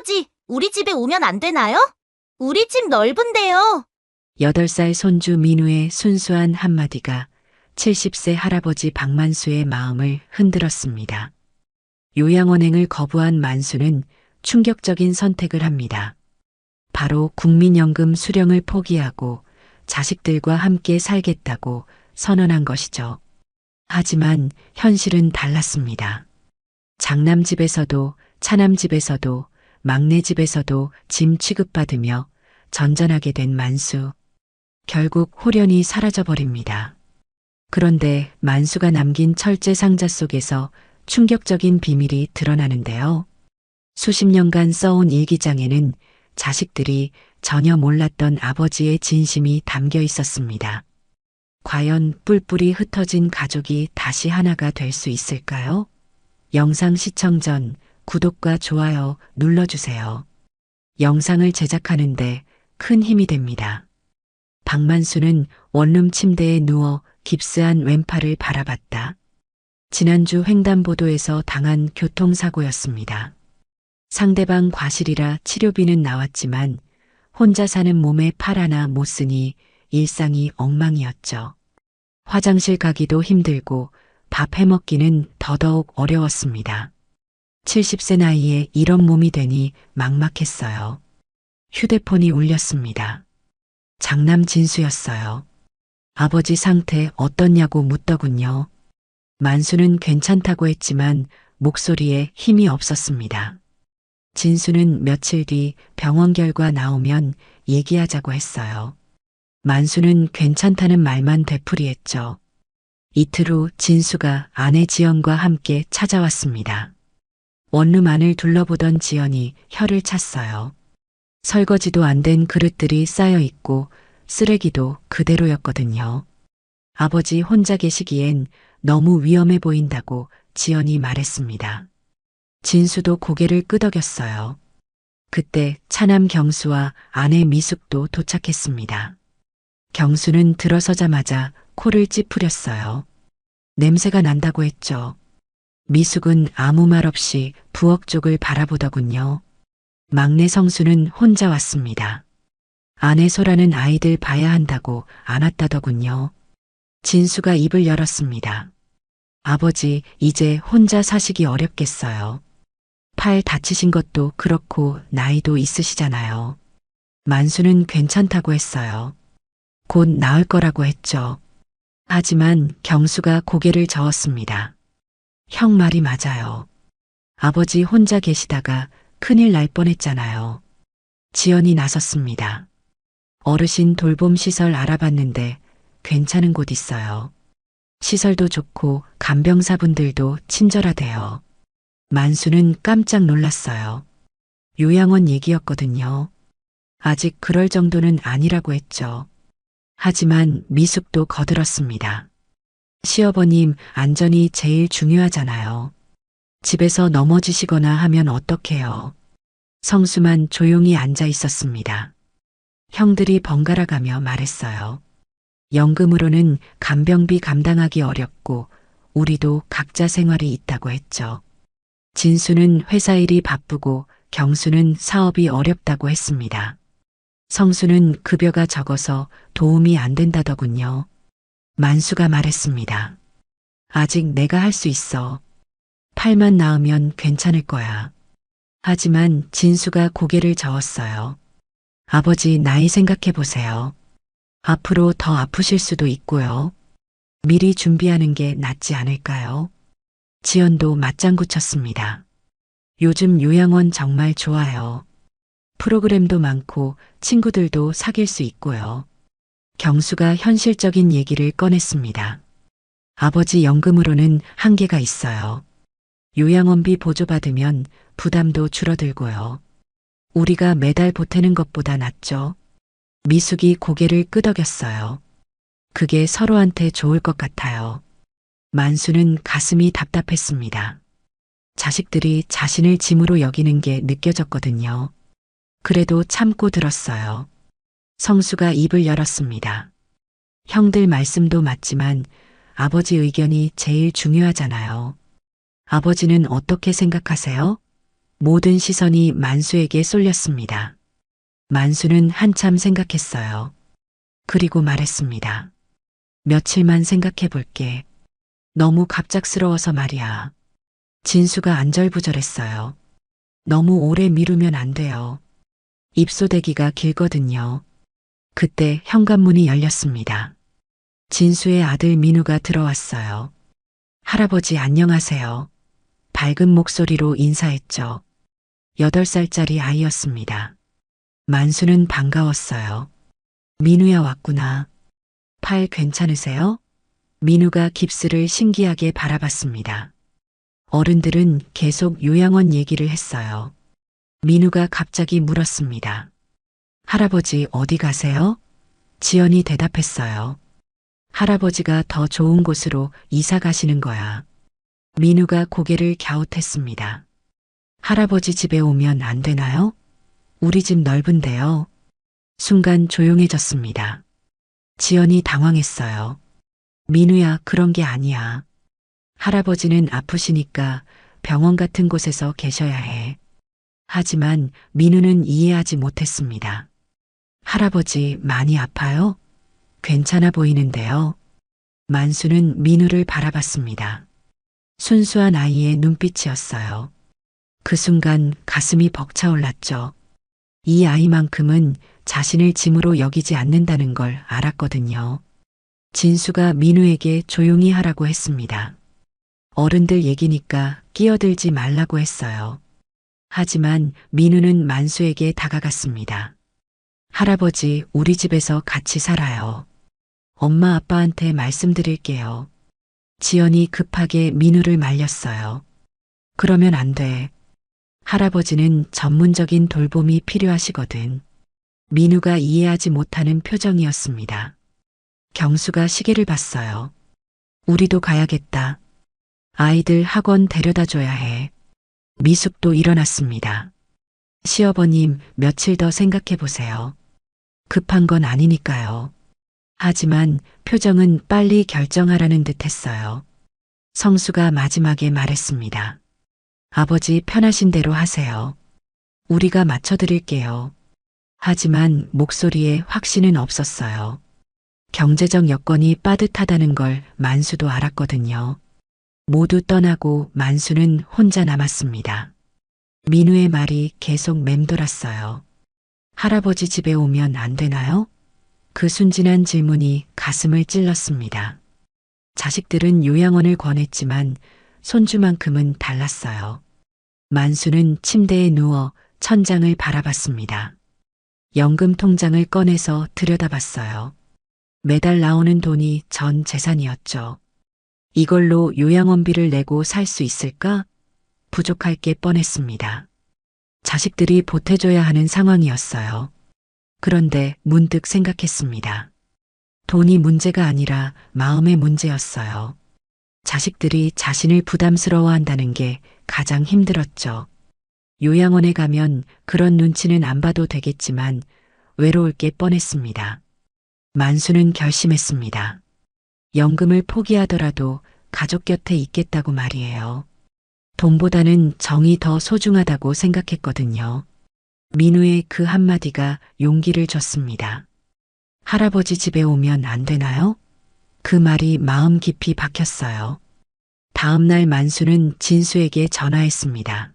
할아버지, 우리 집에 오면 안 되나요? 우리 집 넓은데요. 8살 손주 민우의 순수한 한마디가 70세 할아버지 박만수의 마음을 흔들었습니다. 요양원행을 거부한 만수는 충격적인 선택을 합니다. 바로 국민연금 수령을 포기하고 자식들과 함께 살겠다고 선언한 것이죠. 하지만 현실은 달랐습니다. 장남집에서도 차남집에서도 막내집에서도 짐 취급받으며 전전하게 된 만수. 결국 홀연히 사라져버립니다. 그런데 만수가 남긴 철제 상자 속에서 충격적인 비밀이 드러나는데요. 수십 년간 써온 일기장에는 자식들이 전혀 몰랐던 아버지의 진심이 담겨 있었습니다. 과연 뿔뿔이 흩어진 가족이 다시 하나가 될 수 있을까요? 영상 시청 전 구독과 좋아요 눌러주세요. 영상을 제작하는데 큰 힘이 됩니다. 박만수는 원룸 침대에 누워 깁스한 왼팔을 바라봤다. 지난주 횡단보도에서 당한 교통사고였습니다. 상대방 과실이라 치료비는 나왔지만 혼자 사는 몸에 팔 하나 못 쓰니 일상이 엉망이었죠. 화장실 가기도 힘들고 밥 해먹기는 더더욱 어려웠습니다. 70세 나이에 이런 몸이 되니 막막했어요. 휴대폰이 울렸습니다. 장남 진수였어요. 아버지 상태 어떻냐고 묻더군요. 만수는 괜찮다고 했지만 목소리에 힘이 없었습니다. 진수는 며칠 뒤 병원 결과 나오면 얘기하자고 했어요. 만수는 괜찮다는 말만 되풀이했죠. 이틀 후 진수가 아내 지연과 함께 찾아왔습니다. 원룸 안을 둘러보던 지연이 혀를 찼어요. 설거지도 안 된 그릇들이 쌓여 있고 쓰레기도 그대로였거든요. 아버지 혼자 계시기엔 너무 위험해 보인다고 지연이 말했습니다. 진수도 고개를 끄덕였어요. 그때 차남 경수와 아내 미숙도 도착했습니다. 경수는 들어서자마자 코를 찌푸렸어요. 냄새가 난다고 했죠. 미숙은 아무 말 없이 부엌 쪽을 바라보더군요. 막내 성수는 혼자 왔습니다. 아내 소라는 아이들 봐야 한다고 안 왔다더군요. 진수가 입을 열었습니다. 아버지, 이제 혼자 사시기 어렵겠어요. 팔 다치신 것도 그렇고 나이도 있으시잖아요. 만수는 괜찮다고 했어요. 곧 나을 거라고 했죠. 하지만 경수가 고개를 저었습니다. 형 말이 맞아요. 아버지 혼자 계시다가 큰일 날 뻔했잖아요. 지연이 나섰습니다. 어르신 돌봄 시설 알아봤는데 괜찮은 곳 있어요. 시설도 좋고 간병사분들도 친절하대요. 만수는 깜짝 놀랐어요. 요양원 얘기였거든요. 아직 그럴 정도는 아니라고 했죠. 하지만 미숙도 거들었습니다. 시어버님 안전이 제일 중요하잖아요. 집에서 넘어지시거나 하면 어떡해요. 성수만 조용히 앉아 있었습니다. 형들이 번갈아가며 말했어요. 연금으로는 간병비 감당하기 어렵고 우리도 각자 생활이 있다고 했죠. 진수는 회사 일이 바쁘고 경수는 사업이 어렵다고 했습니다. 성수는 급여가 적어서 도움이 안 된다더군요. 만수가 말했습니다. 아직 내가 할 수 있어. 팔만 나으면 괜찮을 거야. 하지만 진수가 고개를 저었어요. 아버지 나이 생각해 보세요. 앞으로 더 아프실 수도 있고요. 미리 준비하는 게 낫지 않을까요? 지연도 맞장구 쳤습니다. 요즘 요양원 정말 좋아요. 프로그램도 많고 친구들도 사귈 수 있고요. 경수가 현실적인 얘기를 꺼냈습니다. 아버지 연금으로는 한계가 있어요. 요양원비 보조받으면 부담도 줄어들고요. 우리가 매달 보태는 것보다 낫죠. 미숙이 고개를 끄덕였어요. 그게 서로한테 좋을 것 같아요. 만수는 가슴이 답답했습니다. 자식들이 자신을 짐으로 여기는 게 느껴졌거든요. 그래도 참고 들었어요. 성수가 입을 열었습니다. 형들 말씀도 맞지만 아버지 의견이 제일 중요하잖아요. 아버지는 어떻게 생각하세요? 모든 시선이 만수에게 쏠렸습니다. 만수는 한참 생각했어요. 그리고 말했습니다. 며칠만 생각해 볼게. 너무 갑작스러워서 말이야. 진수가 안절부절했어요. 너무 오래 미루면 안 돼요. 입소대기가 길거든요. 그때 현관문이 열렸습니다. 진수의 아들 민우가 들어왔어요. 할아버지 안녕하세요. 밝은 목소리로 인사했죠. 8살짜리 아이였습니다. 만수는 반가웠어요. 민우야 왔구나. 팔 괜찮으세요? 민우가 깁스를 신기하게 바라봤습니다. 어른들은 계속 요양원 얘기를 했어요. 민우가 갑자기 물었습니다. 할아버지 어디 가세요? 지연이 대답했어요. 할아버지가 더 좋은 곳으로 이사 가시는 거야. 민우가 고개를 갸웃했습니다. 할아버지 집에 오면 안 되나요? 우리 집 넓은데요. 순간 조용해졌습니다. 지연이 당황했어요. 민우야, 그런 게 아니야. 할아버지는 아프시니까 병원 같은 곳에서 계셔야 해. 하지만 민우는 이해하지 못했습니다. 할아버지 많이 아파요? 괜찮아 보이는데요. 만수는 민우를 바라봤습니다. 순수한 아이의 눈빛이었어요. 그 순간 가슴이 벅차올랐죠. 이 아이만큼은 자신을 짐으로 여기지 않는다는 걸 알았거든요. 진수가 민우에게 조용히 하라고 했습니다. 어른들 얘기니까 끼어들지 말라고 했어요. 하지만 민우는 만수에게 다가갔습니다. 할아버지, 우리 집에서 같이 살아요. 엄마 아빠한테 말씀드릴게요. 지연이 급하게 민우를 말렸어요. 그러면 안 돼. 할아버지는 전문적인 돌봄이 필요하시거든. 민우가 이해하지 못하는 표정이었습니다. 경수가 시계를 봤어요. 우리도 가야겠다. 아이들 학원 데려다 줘야 해. 미숙도 일어났습니다. 시어버님, 며칠 더 생각해 보세요. 급한 건 아니니까요. 하지만 표정은 빨리 결정하라는 듯 했어요. 성수가 마지막에 말했습니다. 아버지 편하신 대로 하세요. 우리가 맞춰드릴게요. 하지만 목소리에 확신은 없었어요. 경제적 여건이 빠듯하다는 걸 만수도 알았거든요. 모두 떠나고 만수는 혼자 남았습니다. 민우의 말이 계속 맴돌았어요. 할아버지 집에 오면 안 되나요? 그 순진한 질문이 가슴을 찔렀습니다. 자식들은 요양원을 권했지만 손주만큼은 달랐어요. 만수는 침대에 누워 천장을 바라봤습니다. 연금 통장을 꺼내서 들여다봤어요. 매달 나오는 돈이 전 재산이었죠. 이걸로 요양원비를 내고 살 수 있을까? 부족할 게 뻔했습니다. 자식들이 보태줘야 하는 상황이었어요. 그런데 문득 생각했습니다. 돈이 문제가 아니라 마음의 문제였어요. 자식들이 자신을 부담스러워한다는 게 가장 힘들었죠. 요양원에 가면 그런 눈치는 안 봐도 되겠지만 외로울 게 뻔했습니다. 만수는 결심했습니다. 연금을 포기하더라도 가족 곁에 있겠다고 말이에요. 돈보다는 정이 더 소중하다고 생각했거든요. 민우의 그 한마디가 용기를 줬습니다. 할아버지 집에 오면 안 되나요? 그 말이 마음 깊이 박혔어요. 다음 날 만수는 진수에게 전화했습니다.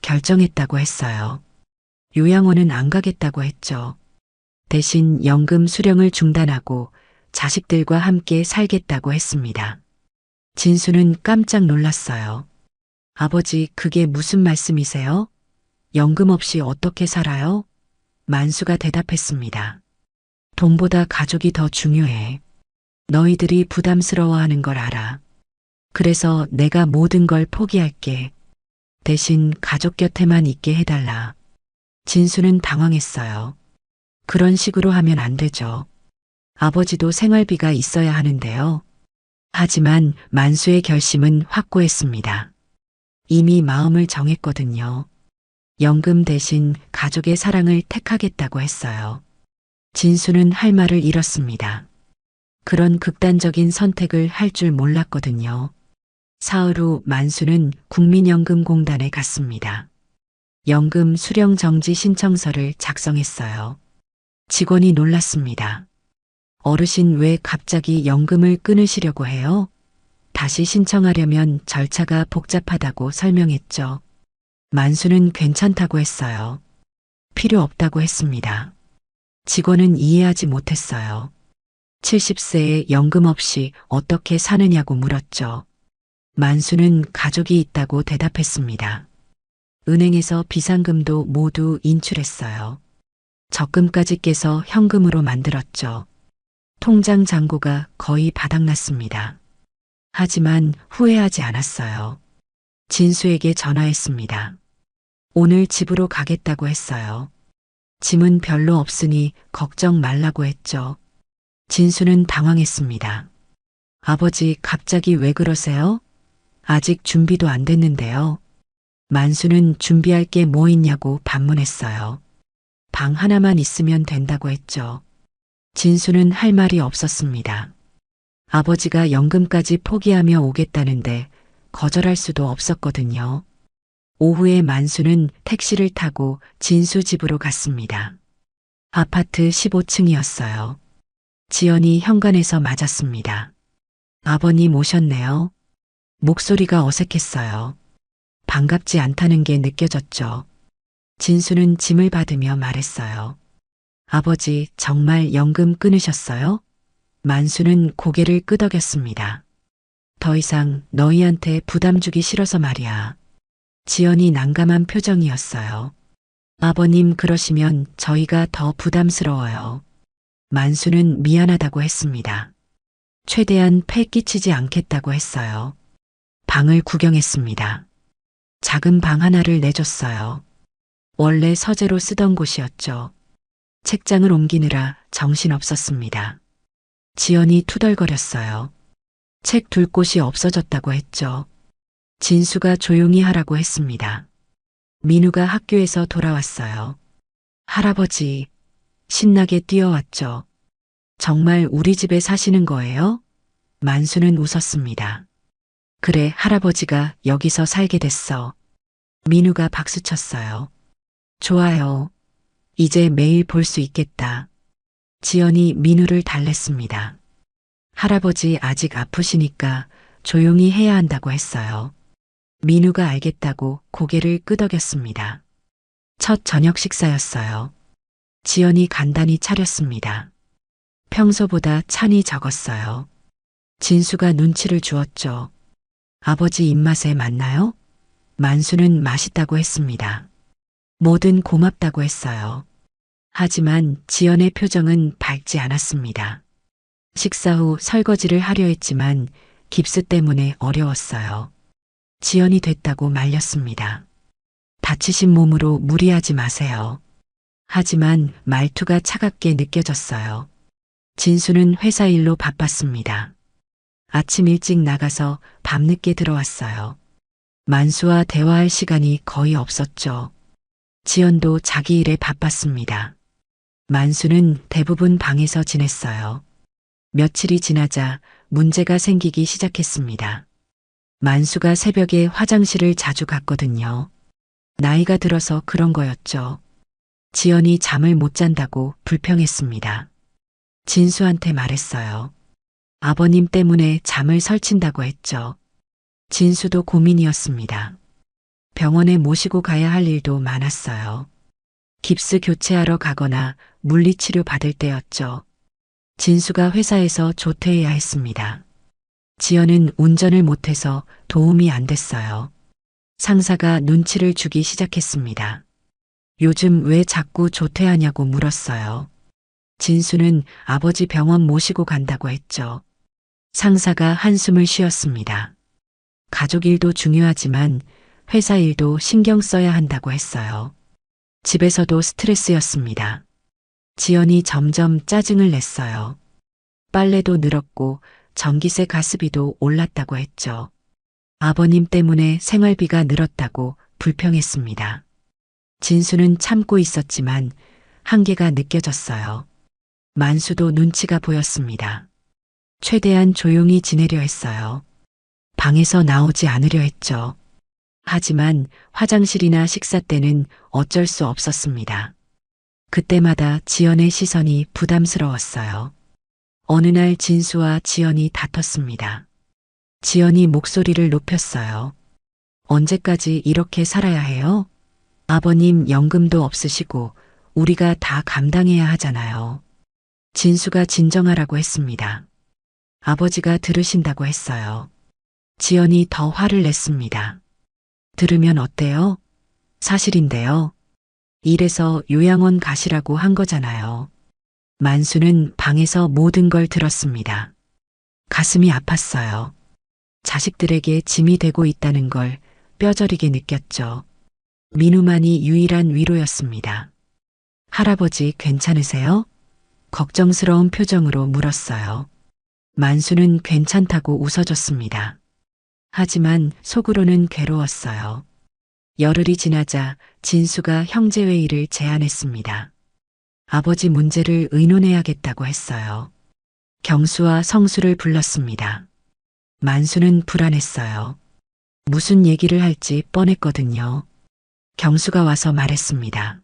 결정했다고 했어요. 요양원은 안 가겠다고 했죠. 대신 연금 수령을 중단하고 자식들과 함께 살겠다고 했습니다. 진수는 깜짝 놀랐어요. 아버지, 그게 무슨 말씀이세요? 연금 없이 어떻게 살아요? 만수가 대답했습니다. 돈보다 가족이 더 중요해. 너희들이 부담스러워하는 걸 알아. 그래서 내가 모든 걸 포기할게. 대신 가족 곁에만 있게 해달라. 진수는 당황했어요. 그런 식으로 하면 안 되죠. 아버지도 생활비가 있어야 하는데요. 하지만 만수의 결심은 확고했습니다. 이미 마음을 정했거든요. 연금 대신 가족의 사랑을 택하겠다고 했어요. 진수는 할 말을 잃었습니다. 그런 극단적인 선택을 할 줄 몰랐거든요. 사흘 후 만수는 국민연금공단에 갔습니다. 연금 수령 정지 신청서를 작성했어요. 직원이 놀랐습니다. 어르신 왜 갑자기 연금을 끊으시려고 해요? 다시 신청하려면 절차가 복잡하다고 설명했죠. 만수는 괜찮다고 했어요. 필요 없다고 했습니다. 직원은 이해하지 못했어요. 70세에 연금 없이 어떻게 사느냐고 물었죠. 만수는 가족이 있다고 대답했습니다. 은행에서 비상금도 모두 인출했어요. 적금까지 깨서 현금으로 만들었죠. 통장 잔고가 거의 바닥났습니다. 하지만 후회하지 않았어요. 진수에게 전화했습니다. 오늘 집으로 가겠다고 했어요. 짐은 별로 없으니 걱정 말라고 했죠. 진수는 당황했습니다. 아버지 갑자기 왜 그러세요? 아직 준비도 안 됐는데요. 만수는 준비할 게 뭐 있냐고 반문했어요. 방 하나만 있으면 된다고 했죠. 진수는 할 말이 없었습니다. 아버지가 연금까지 포기하며 오겠다는데 거절할 수도 없었거든요. 오후에 만수는 택시를 타고 진수 집으로 갔습니다. 아파트 15층이었어요. 지연이 현관에서 맞았습니다. 아버님 오셨네요. 목소리가 어색했어요. 반갑지 않다는 게 느껴졌죠. 진수는 짐을 받으며 말했어요. 아버지 정말 연금 끊으셨어요? 만수는 고개를 끄덕였습니다. 더 이상 너희한테 부담 주기 싫어서 말이야. 지연이 난감한 표정이었어요. 아버님 그러시면 저희가 더 부담스러워요. 만수는 미안하다고 했습니다. 최대한 패 끼치지 않겠다고 했어요. 방을 구경했습니다. 작은 방 하나를 내줬어요. 원래 서재로 쓰던 곳이었죠. 책장을 옮기느라 정신없었습니다. 지연이 투덜거렸어요. 책 둘 곳이 없어졌다고 했죠. 진수가 조용히 하라고 했습니다. 민우가 학교에서 돌아왔어요. 할아버지, 신나게 뛰어왔죠. 정말 우리 집에 사시는 거예요? 만수는 웃었습니다. 그래, 할아버지가 여기서 살게 됐어. 민우가 박수쳤어요. 좋아요. 이제 매일 볼 수 있겠다. 지연이 민우를 달랬습니다. 할아버지 아직 아프시니까 조용히 해야 한다고 했어요. 민우가 알겠다고 고개를 끄덕였습니다. 첫 저녁 식사였어요. 지연이 간단히 차렸습니다. 평소보다 찬이 적었어요. 진수가 눈치를 주었죠. 아버지 입맛에 맞나요? 만수는 맛있다고 했습니다. 뭐든 고맙다고 했어요. 하지만 지연의 표정은 밝지 않았습니다. 식사 후 설거지를 하려 했지만 깁스 때문에 어려웠어요. 지연이 됐다고 말렸습니다. 다치신 몸으로 무리하지 마세요. 하지만 말투가 차갑게 느껴졌어요. 진수는 회사 일로 바빴습니다. 아침 일찍 나가서 밤늦게 들어왔어요. 만수와 대화할 시간이 거의 없었죠. 지연도 자기 일에 바빴습니다. 만수는 대부분 방에서 지냈어요. 며칠이 지나자 문제가 생기기 시작했습니다. 만수가 새벽에 화장실을 자주 갔거든요. 나이가 들어서 그런 거였죠. 지연이 잠을 못 잔다고 불평했습니다. 진수한테 말했어요. 아버님 때문에 잠을 설친다고 했죠. 진수도 고민이었습니다. 병원에 모시고 가야 할 일도 많았어요. 깁스 교체하러 가거나 물리치료 받을 때였죠. 진수가 회사에서 조퇴해야 했습니다. 지연은 운전을 못해서 도움이 안 됐어요. 상사가 눈치를 주기 시작했습니다. 요즘 왜 자꾸 조퇴하냐고 물었어요. 진수는 아버지 병원 모시고 간다고 했죠. 상사가 한숨을 쉬었습니다. 가족 일도 중요하지만 회사 일도 신경 써야 한다고 했어요. 집에서도 스트레스였습니다. 지연이 점점 짜증을 냈어요. 빨래도 늘었고 전기세 가스비도 올랐다고 했죠. 아버님 때문에 생활비가 늘었다고 불평했습니다. 진수는 참고 있었지만 한계가 느껴졌어요. 만수도 눈치가 보였습니다. 최대한 조용히 지내려 했어요. 방에서 나오지 않으려 했죠. 하지만 화장실이나 식사 때는 어쩔 수 없었습니다. 그때마다 지연의 시선이 부담스러웠어요. 어느 날 진수와 지연이 다퉜습니다. 지연이 목소리를 높였어요. 언제까지 이렇게 살아야 해요? 아버님 연금도 없으시고 우리가 다 감당해야 하잖아요. 진수가 진정하라고 했습니다. 아버지가 들으신다고 했어요. 지연이 더 화를 냈습니다. 들으면 어때요? 사실인데요. 이래서 요양원 가시라고 한 거잖아요. 만수는 방에서 모든 걸 들었습니다. 가슴이 아팠어요. 자식들에게 짐이 되고 있다는 걸 뼈저리게 느꼈죠. 민우만이 유일한 위로였습니다. 할아버지 괜찮으세요? 걱정스러운 표정으로 물었어요. 만수는 괜찮다고 웃어줬습니다. 하지만 속으로는 괴로웠어요. 열흘이 지나자 진수가 형제회의를 제안했습니다. 아버지 문제를 의논해야겠다고 했어요. 경수와 성수를 불렀습니다. 만수는 불안했어요. 무슨 얘기를 할지 뻔했거든요. 경수가 와서 말했습니다.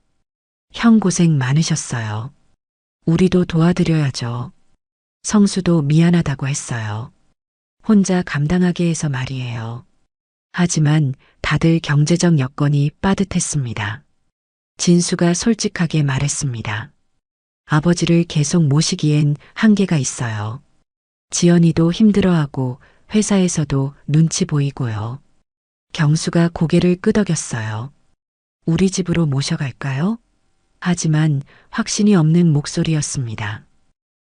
형 고생 많으셨어요. 우리도 도와드려야죠. 성수도 미안하다고 했어요. 혼자 감당하게 해서 말이에요. 하지만 다들 경제적 여건이 빠듯했습니다. 진수가 솔직하게 말했습니다. 아버지를 계속 모시기엔 한계가 있어요. 지연이도 힘들어하고 회사에서도 눈치 보이고요. 경수가 고개를 끄덕였어요. 우리 집으로 모셔갈까요? 하지만 확신이 없는 목소리였습니다.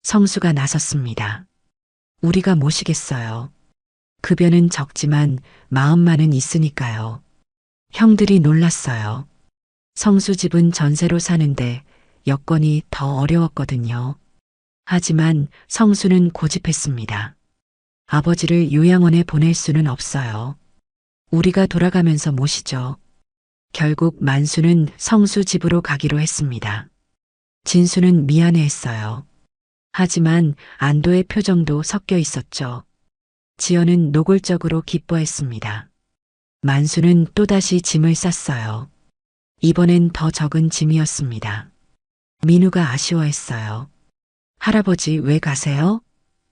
성수가 나섰습니다. 우리가 모시겠어요. 급여는 적지만 마음만은 있으니까요. 형들이 놀랐어요. 성수 집은 전세로 사는데 여건이 더 어려웠거든요. 하지만 성수는 고집했습니다. 아버지를 요양원에 보낼 수는 없어요. 우리가 돌아가면서 모시죠. 결국 만수는 성수 집으로 가기로 했습니다. 진수는 미안해했어요. 하지만 안도의 표정도 섞여 있었죠. 지연은 노골적으로 기뻐했습니다. 만수는 또다시 짐을 쌌어요. 이번엔 더 적은 짐이었습니다. 민우가 아쉬워했어요. 할아버지 왜 가세요?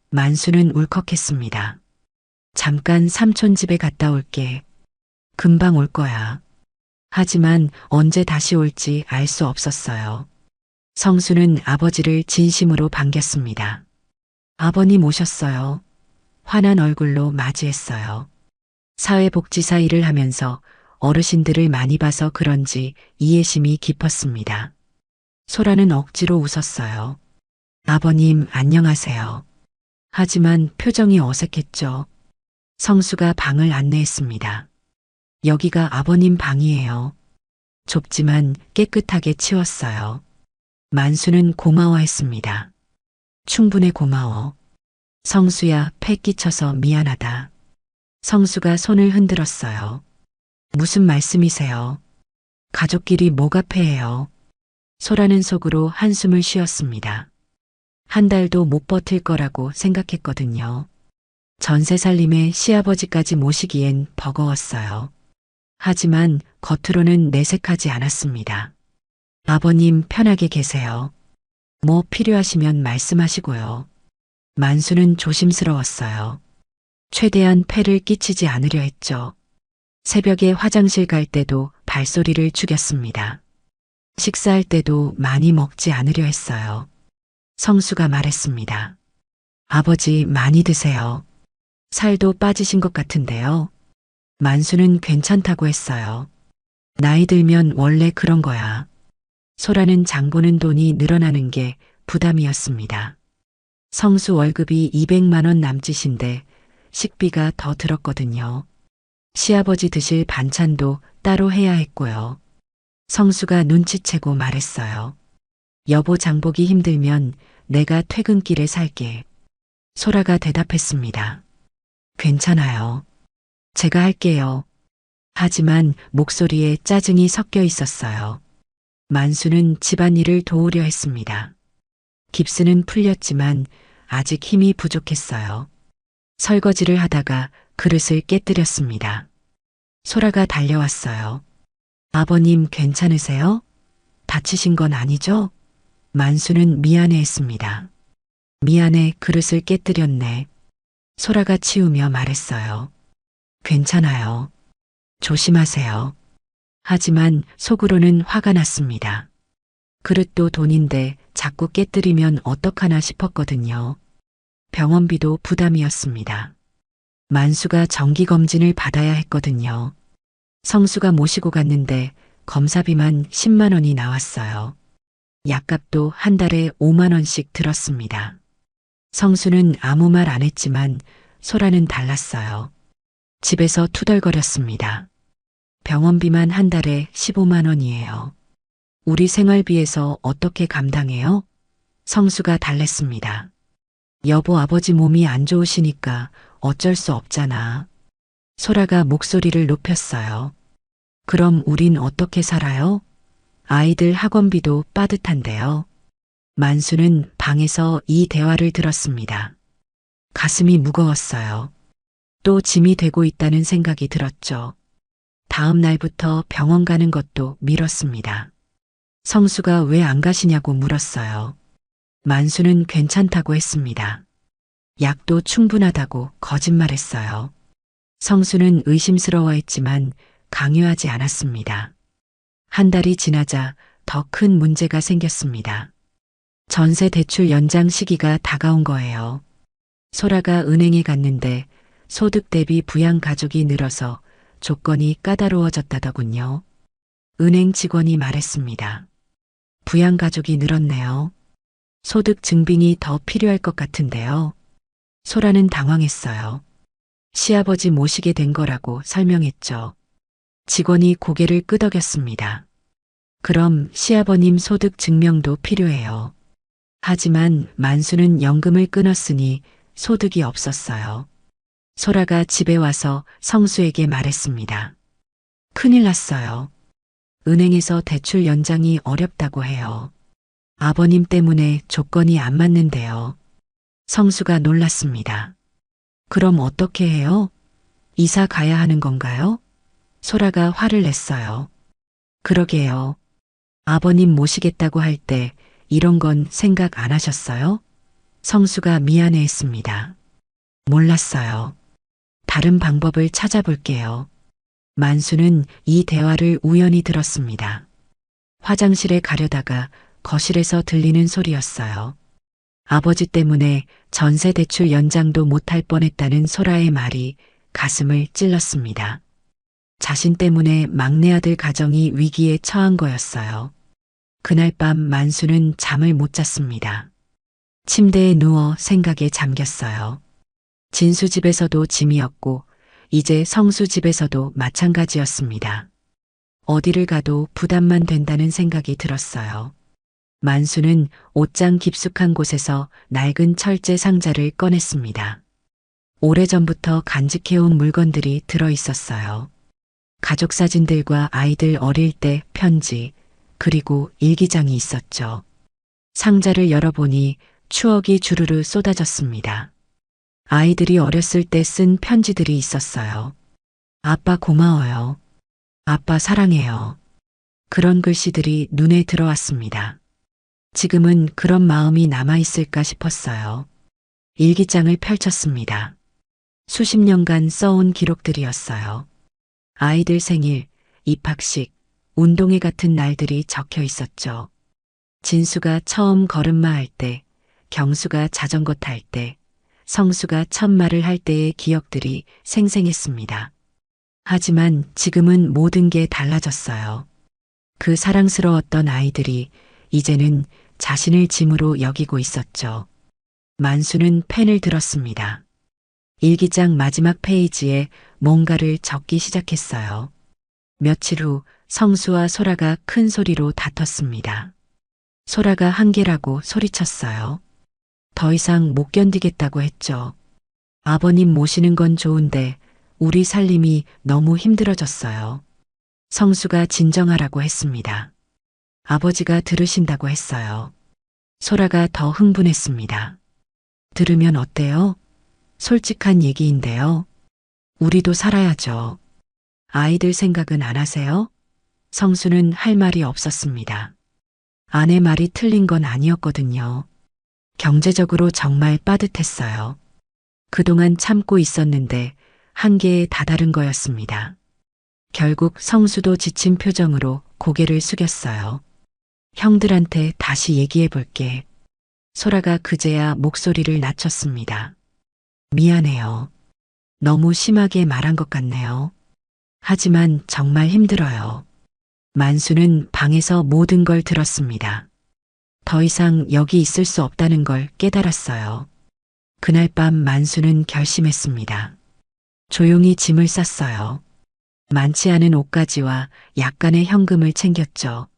만수는 울컥했습니다. 잠깐 삼촌 집에 갔다 올게. 금방 올 거야. 하지만 언제 다시 올지 알 수 없었어요. 성수는 아버지를 진심으로 반겼습니다. 아버님 오셨어요. 환한 얼굴로 맞이했어요. 사회복지사 일을 하면서 어르신들을 많이 봐서 그런지 이해심이 깊었습니다. 소라는 억지로 웃었어요. 아버님 안녕하세요. 하지만 표정이 어색했죠. 성수가 방을 안내했습니다. 여기가 아버님 방이에요. 좁지만 깨끗하게 치웠어요. 만수는 고마워했습니다. 충분해 고마워. 성수야 패 끼쳐서 미안하다. 성수가 손을 흔들었어요. 무슨 말씀이세요? 가족끼리 뭐가 패해요? 소라는 속으로 한숨을 쉬었습니다. 한 달도 못 버틸 거라고 생각했거든요. 전세 살림에 시아버지까지 모시기엔 버거웠어요. 하지만 겉으로는 내색하지 않았습니다. 아버님 편하게 계세요. 뭐 필요하시면 말씀하시고요. 만수는 조심스러웠어요. 최대한 폐를 끼치지 않으려 했죠. 새벽에 화장실 갈 때도 발소리를 죽였습니다. 식사할 때도 많이 먹지 않으려 했어요. 성수가 말했습니다. 아버지 많이 드세요. 살도 빠지신 것 같은데요. 만수는 괜찮다고 했어요. 나이 들면 원래 그런 거야. 소라는 장 보는 돈이 늘어나는 게 부담이었습니다. 성수 월급이 200만 원 남짓인데 식비가 더 들었거든요. 시아버지 드실 반찬도 따로 해야 했고요. 성수가 눈치채고 말했어요. 여보 장보기 힘들면 내가 퇴근길에 살게. 소라가 대답했습니다. 괜찮아요. 제가 할게요. 하지만 목소리에 짜증이 섞여 있었어요. 만수는 집안일을 도우려 했습니다. 깁스는 풀렸지만 아직 힘이 부족했어요. 설거지를 하다가 그릇을 깨뜨렸습니다. 소라가 달려왔어요. 아버님 괜찮으세요? 다치신 건 아니죠? 만수는 미안해했습니다. 미안해, 그릇을 깨뜨렸네. 소라가 치우며 말했어요. 괜찮아요. 조심하세요. 하지만 속으로는 화가 났습니다. 그릇도 돈인데 자꾸 깨뜨리면 어떡하나 싶었거든요. 병원비도 부담이었습니다. 만수가 정기검진을 받아야 했거든요. 성수가 모시고 갔는데 검사비만 10만 원이 나왔어요. 약값도 한 달에 5만 원씩 들었습니다. 성수는 아무 말 안 했지만 소라는 달랐어요. 집에서 투덜거렸습니다. 병원비만 한 달에 15만 원이에요. 우리 생활비에서 어떻게 감당해요? 성수가 달랬습니다. 여보, 아버지 몸이 안 좋으시니까 어쩔 수 없잖아. 소라가 목소리를 높였어요. 그럼 우린 어떻게 살아요? 아이들 학원비도 빠듯한데요. 만수는 방에서 이 대화를 들었습니다. 가슴이 무거웠어요. 또 짐이 되고 있다는 생각이 들었죠. 다음 날부터 병원 가는 것도 미뤘습니다. 성수가 왜 안 가시냐고 물었어요. 만수는 괜찮다고 했습니다. 약도 충분하다고 거짓말했어요. 성수는 의심스러워했지만 강요하지 않았습니다. 한 달이 지나자 더 큰 문제가 생겼습니다. 전세 대출 연장 시기가 다가온 거예요. 소라가 은행에 갔는데 소득 대비 부양 가족이 늘어서 조건이 까다로워졌다더군요. 은행 직원이 말했습니다. 부양 가족이 늘었네요. 소득 증빙이 더 필요할 것 같은데요. 소라는 당황했어요. 시아버지 모시게 된 거라고 설명했죠. 직원이 고개를 끄덕였습니다. 그럼 시아버님 소득 증명도 필요해요. 하지만 만수는 연금을 끊었으니 소득이 없었어요. 소라가 집에 와서 성수에게 말했습니다. 큰일 났어요. 은행에서 대출 연장이 어렵다고 해요. 아버님 때문에 조건이 안 맞는데요. 성수가 놀랐습니다. 그럼 어떻게 해요? 이사 가야 하는 건가요? 소라가 화를 냈어요. 그러게요. 아버님 모시겠다고 할 때 이런 건 생각 안 하셨어요? 성수가 미안해했습니다. 몰랐어요. 다른 방법을 찾아볼게요. 만수는 이 대화를 우연히 들었습니다. 화장실에 가려다가 거실에서 들리는 소리였어요. 아버지 때문에 전세 대출 연장도 못할 뻔했다는 소라의 말이 가슴을 찔렀습니다. 자신 때문에 막내 아들 가정이 위기에 처한 거였어요. 그날 밤 만수는 잠을 못 잤습니다. 침대에 누워 생각에 잠겼어요. 진수 집에서도 짐이었고 이제 성수 집에서도 마찬가지였습니다. 어디를 가도 부담만 된다는 생각이 들었어요. 만수는 옷장 깊숙한 곳에서 낡은 철제 상자를 꺼냈습니다. 오래전부터 간직해온 물건들이 들어 있었어요. 가족 사진들과 아이들 어릴 때 편지, 그리고 일기장이 있었죠. 상자를 열어보니 추억이 주르르 쏟아졌습니다. 아이들이 어렸을 때 쓴 편지들이 있었어요. 아빠 고마워요. 아빠 사랑해요. 그런 글씨들이 눈에 들어왔습니다. 지금은 그런 마음이 남아있을까 싶었어요. 일기장을 펼쳤습니다. 수십 년간 써온 기록들이었어요. 아이들 생일, 입학식, 운동회 같은 날들이 적혀 있었죠. 진수가 처음 걸음마 할 때, 경수가 자전거 탈 때, 성수가 첫 말을 할 때의 기억들이 생생했습니다. 하지만 지금은 모든 게 달라졌어요. 그 사랑스러웠던 아이들이 이제는 자신을 짐으로 여기고 있었죠. 만수는 펜을 들었습니다. 일기장 마지막 페이지에 뭔가를 적기 시작했어요. 며칠 후 성수와 소라가 큰 소리로 다퉜습니다. 소라가 한계라고 소리쳤어요. 더 이상 못 견디겠다고 했죠. 아버님 모시는 건 좋은데 우리 살림이 너무 힘들어졌어요. 성수가 진정하라고 했습니다. 아버지가 들으신다고 했어요. 소라가 더 흥분했습니다. 들으면 어때요? 솔직한 얘기인데요. 우리도 살아야죠. 아이들 생각은 안 하세요? 성수는 할 말이 없었습니다. 아내 말이 틀린 건 아니었거든요. 경제적으로 정말 빠듯했어요. 그동안 참고 있었는데 한계에 다다른 거였습니다. 결국 성수도 지친 표정으로 고개를 숙였어요. 형들한테 다시 얘기해 볼게. 소라가 그제야 목소리를 낮췄습니다. 미안해요. 너무 심하게 말한 것 같네요. 하지만 정말 힘들어요. 만수는 방에서 모든 걸 들었습니다. 더 이상 여기 있을 수 없다는 걸 깨달았어요. 그날 밤 만수는 결심했습니다. 조용히 짐을 쌌어요. 많지 않은 옷가지와 약간의 현금을 챙겼죠.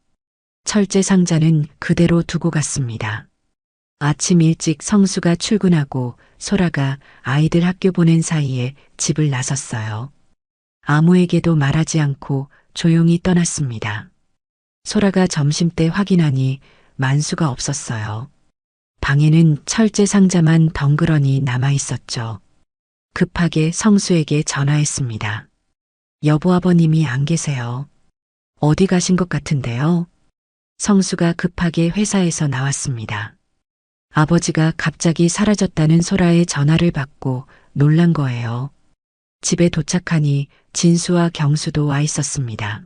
철제 상자는 그대로 두고 갔습니다. 아침 일찍 성수가 출근하고 소라가 아이들 학교 보낸 사이에 집을 나섰어요. 아무에게도 말하지 않고 조용히 떠났습니다. 소라가 점심때 확인하니 만수가 없었어요. 방에는 철제 상자만 덩그러니 남아 있었죠. 급하게 성수에게 전화했습니다. 여보, 아버님이 안 계세요. 어디 가신 것 같은데요? 성수가 급하게 회사에서 나왔습니다. 아버지가 갑자기 사라졌다는 소라의 전화를 받고 놀란 거예요. 집에 도착하니 진수와 경수도 와 있었습니다.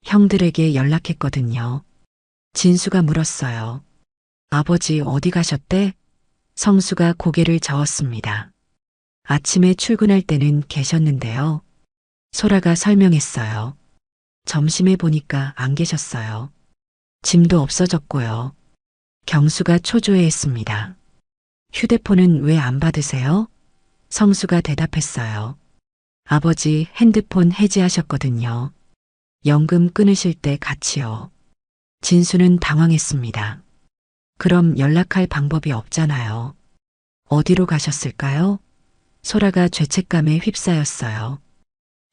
형들에게 연락했거든요. 진수가 물었어요. 아버지 어디 가셨대? 성수가 고개를 저었습니다. 아침에 출근할 때는 계셨는데요. 소라가 설명했어요. 점심에 보니까 안 계셨어요. 짐도 없어졌고요. 경수가 초조해했습니다. 휴대폰은 왜 안 받으세요? 성수가 대답했어요. 아버지 핸드폰 해지하셨거든요. 연금 끊으실 때 같이요. 진수는 당황했습니다. 그럼 연락할 방법이 없잖아요. 어디로 가셨을까요? 소라가 죄책감에 휩싸였어요.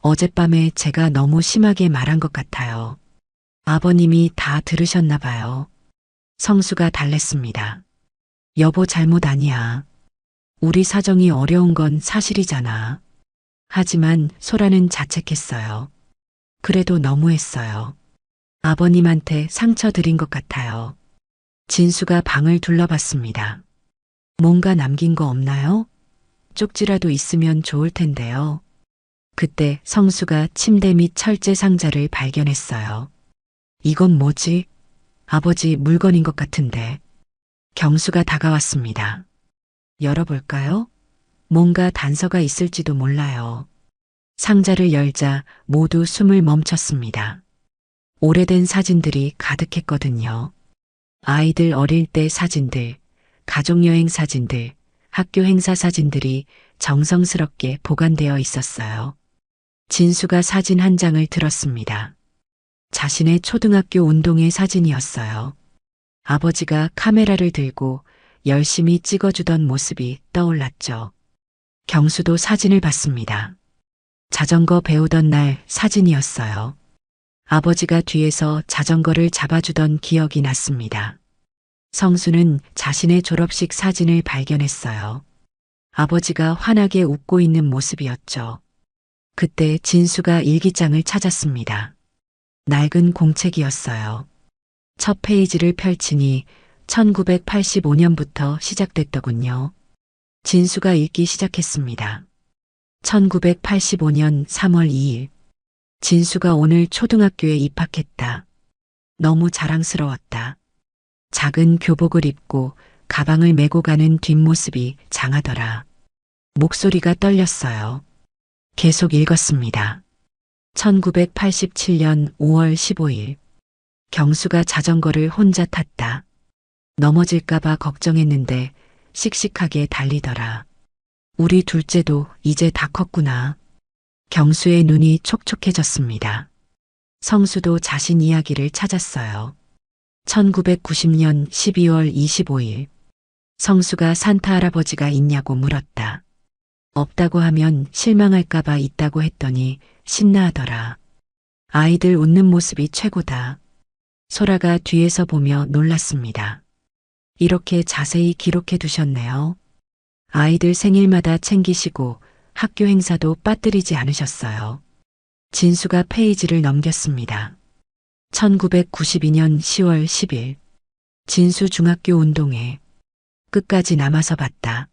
어젯밤에 제가 너무 심하게 말한 것 같아요. 아버님이 다 들으셨나 봐요. 성수가 달랬습니다. 여보 잘못 아니야. 우리 사정이 어려운 건 사실이잖아. 하지만 소라는 자책했어요. 그래도 너무했어요. 아버님한테 상처 드린 것 같아요. 진수가 방을 둘러봤습니다. 뭔가 남긴 거 없나요? 쪽지라도 있으면 좋을 텐데요. 그때 성수가 침대 밑 철제 상자를 발견했어요. 이건 뭐지? 아버지 물건인 것 같은데. 경수가 다가왔습니다. 열어볼까요? 뭔가 단서가 있을지도 몰라요. 상자를 열자 모두 숨을 멈췄습니다. 오래된 사진들이 가득했거든요. 아이들 어릴 때 사진들, 가족여행 사진들, 학교 행사 사진들이 정성스럽게 보관되어 있었어요. 진수가 사진 한 장을 들었습니다. 자신의 초등학교 운동회 사진이었어요. 아버지가 카메라를 들고 열심히 찍어주던 모습이 떠올랐죠. 경수도 사진을 봤습니다. 자전거 배우던 날 사진이었어요. 아버지가 뒤에서 자전거를 잡아주던 기억이 났습니다. 성수는 자신의 졸업식 사진을 발견했어요. 아버지가 환하게 웃고 있는 모습이었죠. 그때 진수가 일기장을 찾았습니다. 낡은 공책이었어요. 첫 페이지를 펼치니 1985년부터 시작됐더군요. 진수가 읽기 시작했습니다. 1985년 3월 2일. 진수가 오늘 초등학교에 입학했다. 너무 자랑스러웠다. 작은 교복을 입고 가방을 메고 가는 뒷모습이 장하더라. 목소리가 떨렸어요. 계속 읽었습니다. 1987년 5월 15일. 경수가 자전거를 혼자 탔다. 넘어질까봐 걱정했는데 씩씩하게 달리더라. 우리 둘째도 이제 다 컸구나. 경수의 눈이 촉촉해졌습니다. 성수도 자신 이야기를 찾았어요. 1990년 12월 25일. 성수가 산타 할아버지가 있냐고 물었다. 없다고 하면 실망할까봐 있다고 했더니 신나하더라. 아이들 웃는 모습이 최고다. 소라가 뒤에서 보며 놀랐습니다. 이렇게 자세히 기록해 두셨네요. 아이들 생일마다 챙기시고 학교 행사도 빠뜨리지 않으셨어요. 진수가 페이지를 넘겼습니다. 1992년 10월 10일. 진수 중학교 운동회. 끝까지 남아서 봤다.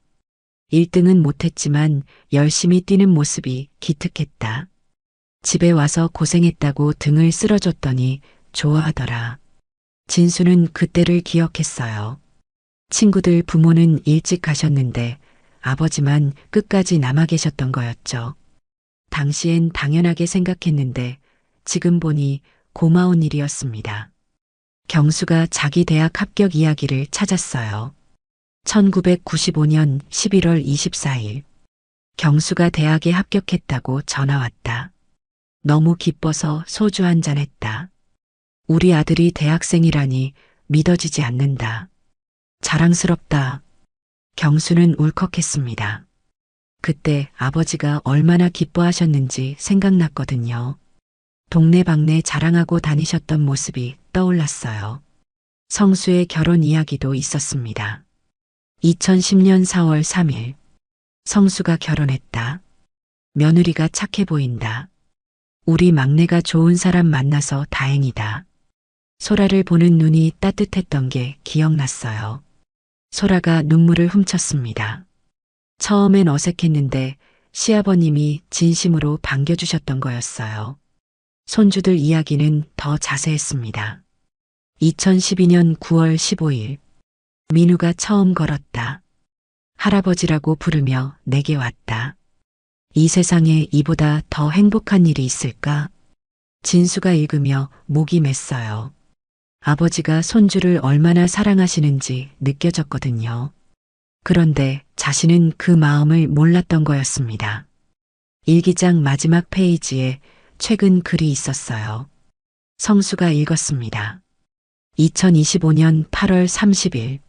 1등은 못했지만 열심히 뛰는 모습이 기특했다. 집에 와서 고생했다고 등을 쓸어줬더니 좋아하더라. 진수는 그때를 기억했어요. 친구들 부모는 일찍 가셨는데 아버지만 끝까지 남아 계셨던 거였죠. 당시엔 당연하게 생각했는데 지금 보니 고마운 일이었습니다. 경수가 자기 대학 합격 이야기를 찾았어요. 1995년 11월 24일. 경수가 대학에 합격했다고 전화 왔다. 너무 기뻐서 소주 한잔 했다. 우리 아들이 대학생이라니 믿어지지 않는다. 자랑스럽다. 경수는 울컥했습니다. 그때 아버지가 얼마나 기뻐하셨는지 생각났거든요. 동네방네 자랑하고 다니셨던 모습이 떠올랐어요. 성수의 결혼 이야기도 있었습니다. 2010년 4월 3일. 성수가 결혼했다. 며느리가 착해 보인다. 우리 막내가 좋은 사람 만나서 다행이다. 소라를 보는 눈이 따뜻했던 게 기억났어요. 소라가 눈물을 훔쳤습니다. 처음엔 어색했는데 시아버님이 진심으로 반겨주셨던 거였어요. 손주들 이야기는 더 자세했습니다. 2012년 9월 15일. 민우가 처음 걸었다. 할아버지라고 부르며 내게 왔다. 이 세상에 이보다 더 행복한 일이 있을까? 진수가 읽으며 목이 맸어요. 아버지가 손주를 얼마나 사랑하시는지 느껴졌거든요. 그런데 자신은 그 마음을 몰랐던 거였습니다. 일기장 마지막 페이지에 최근 글이 있었어요. 성수가 읽었습니다. 2025년 8월 30일.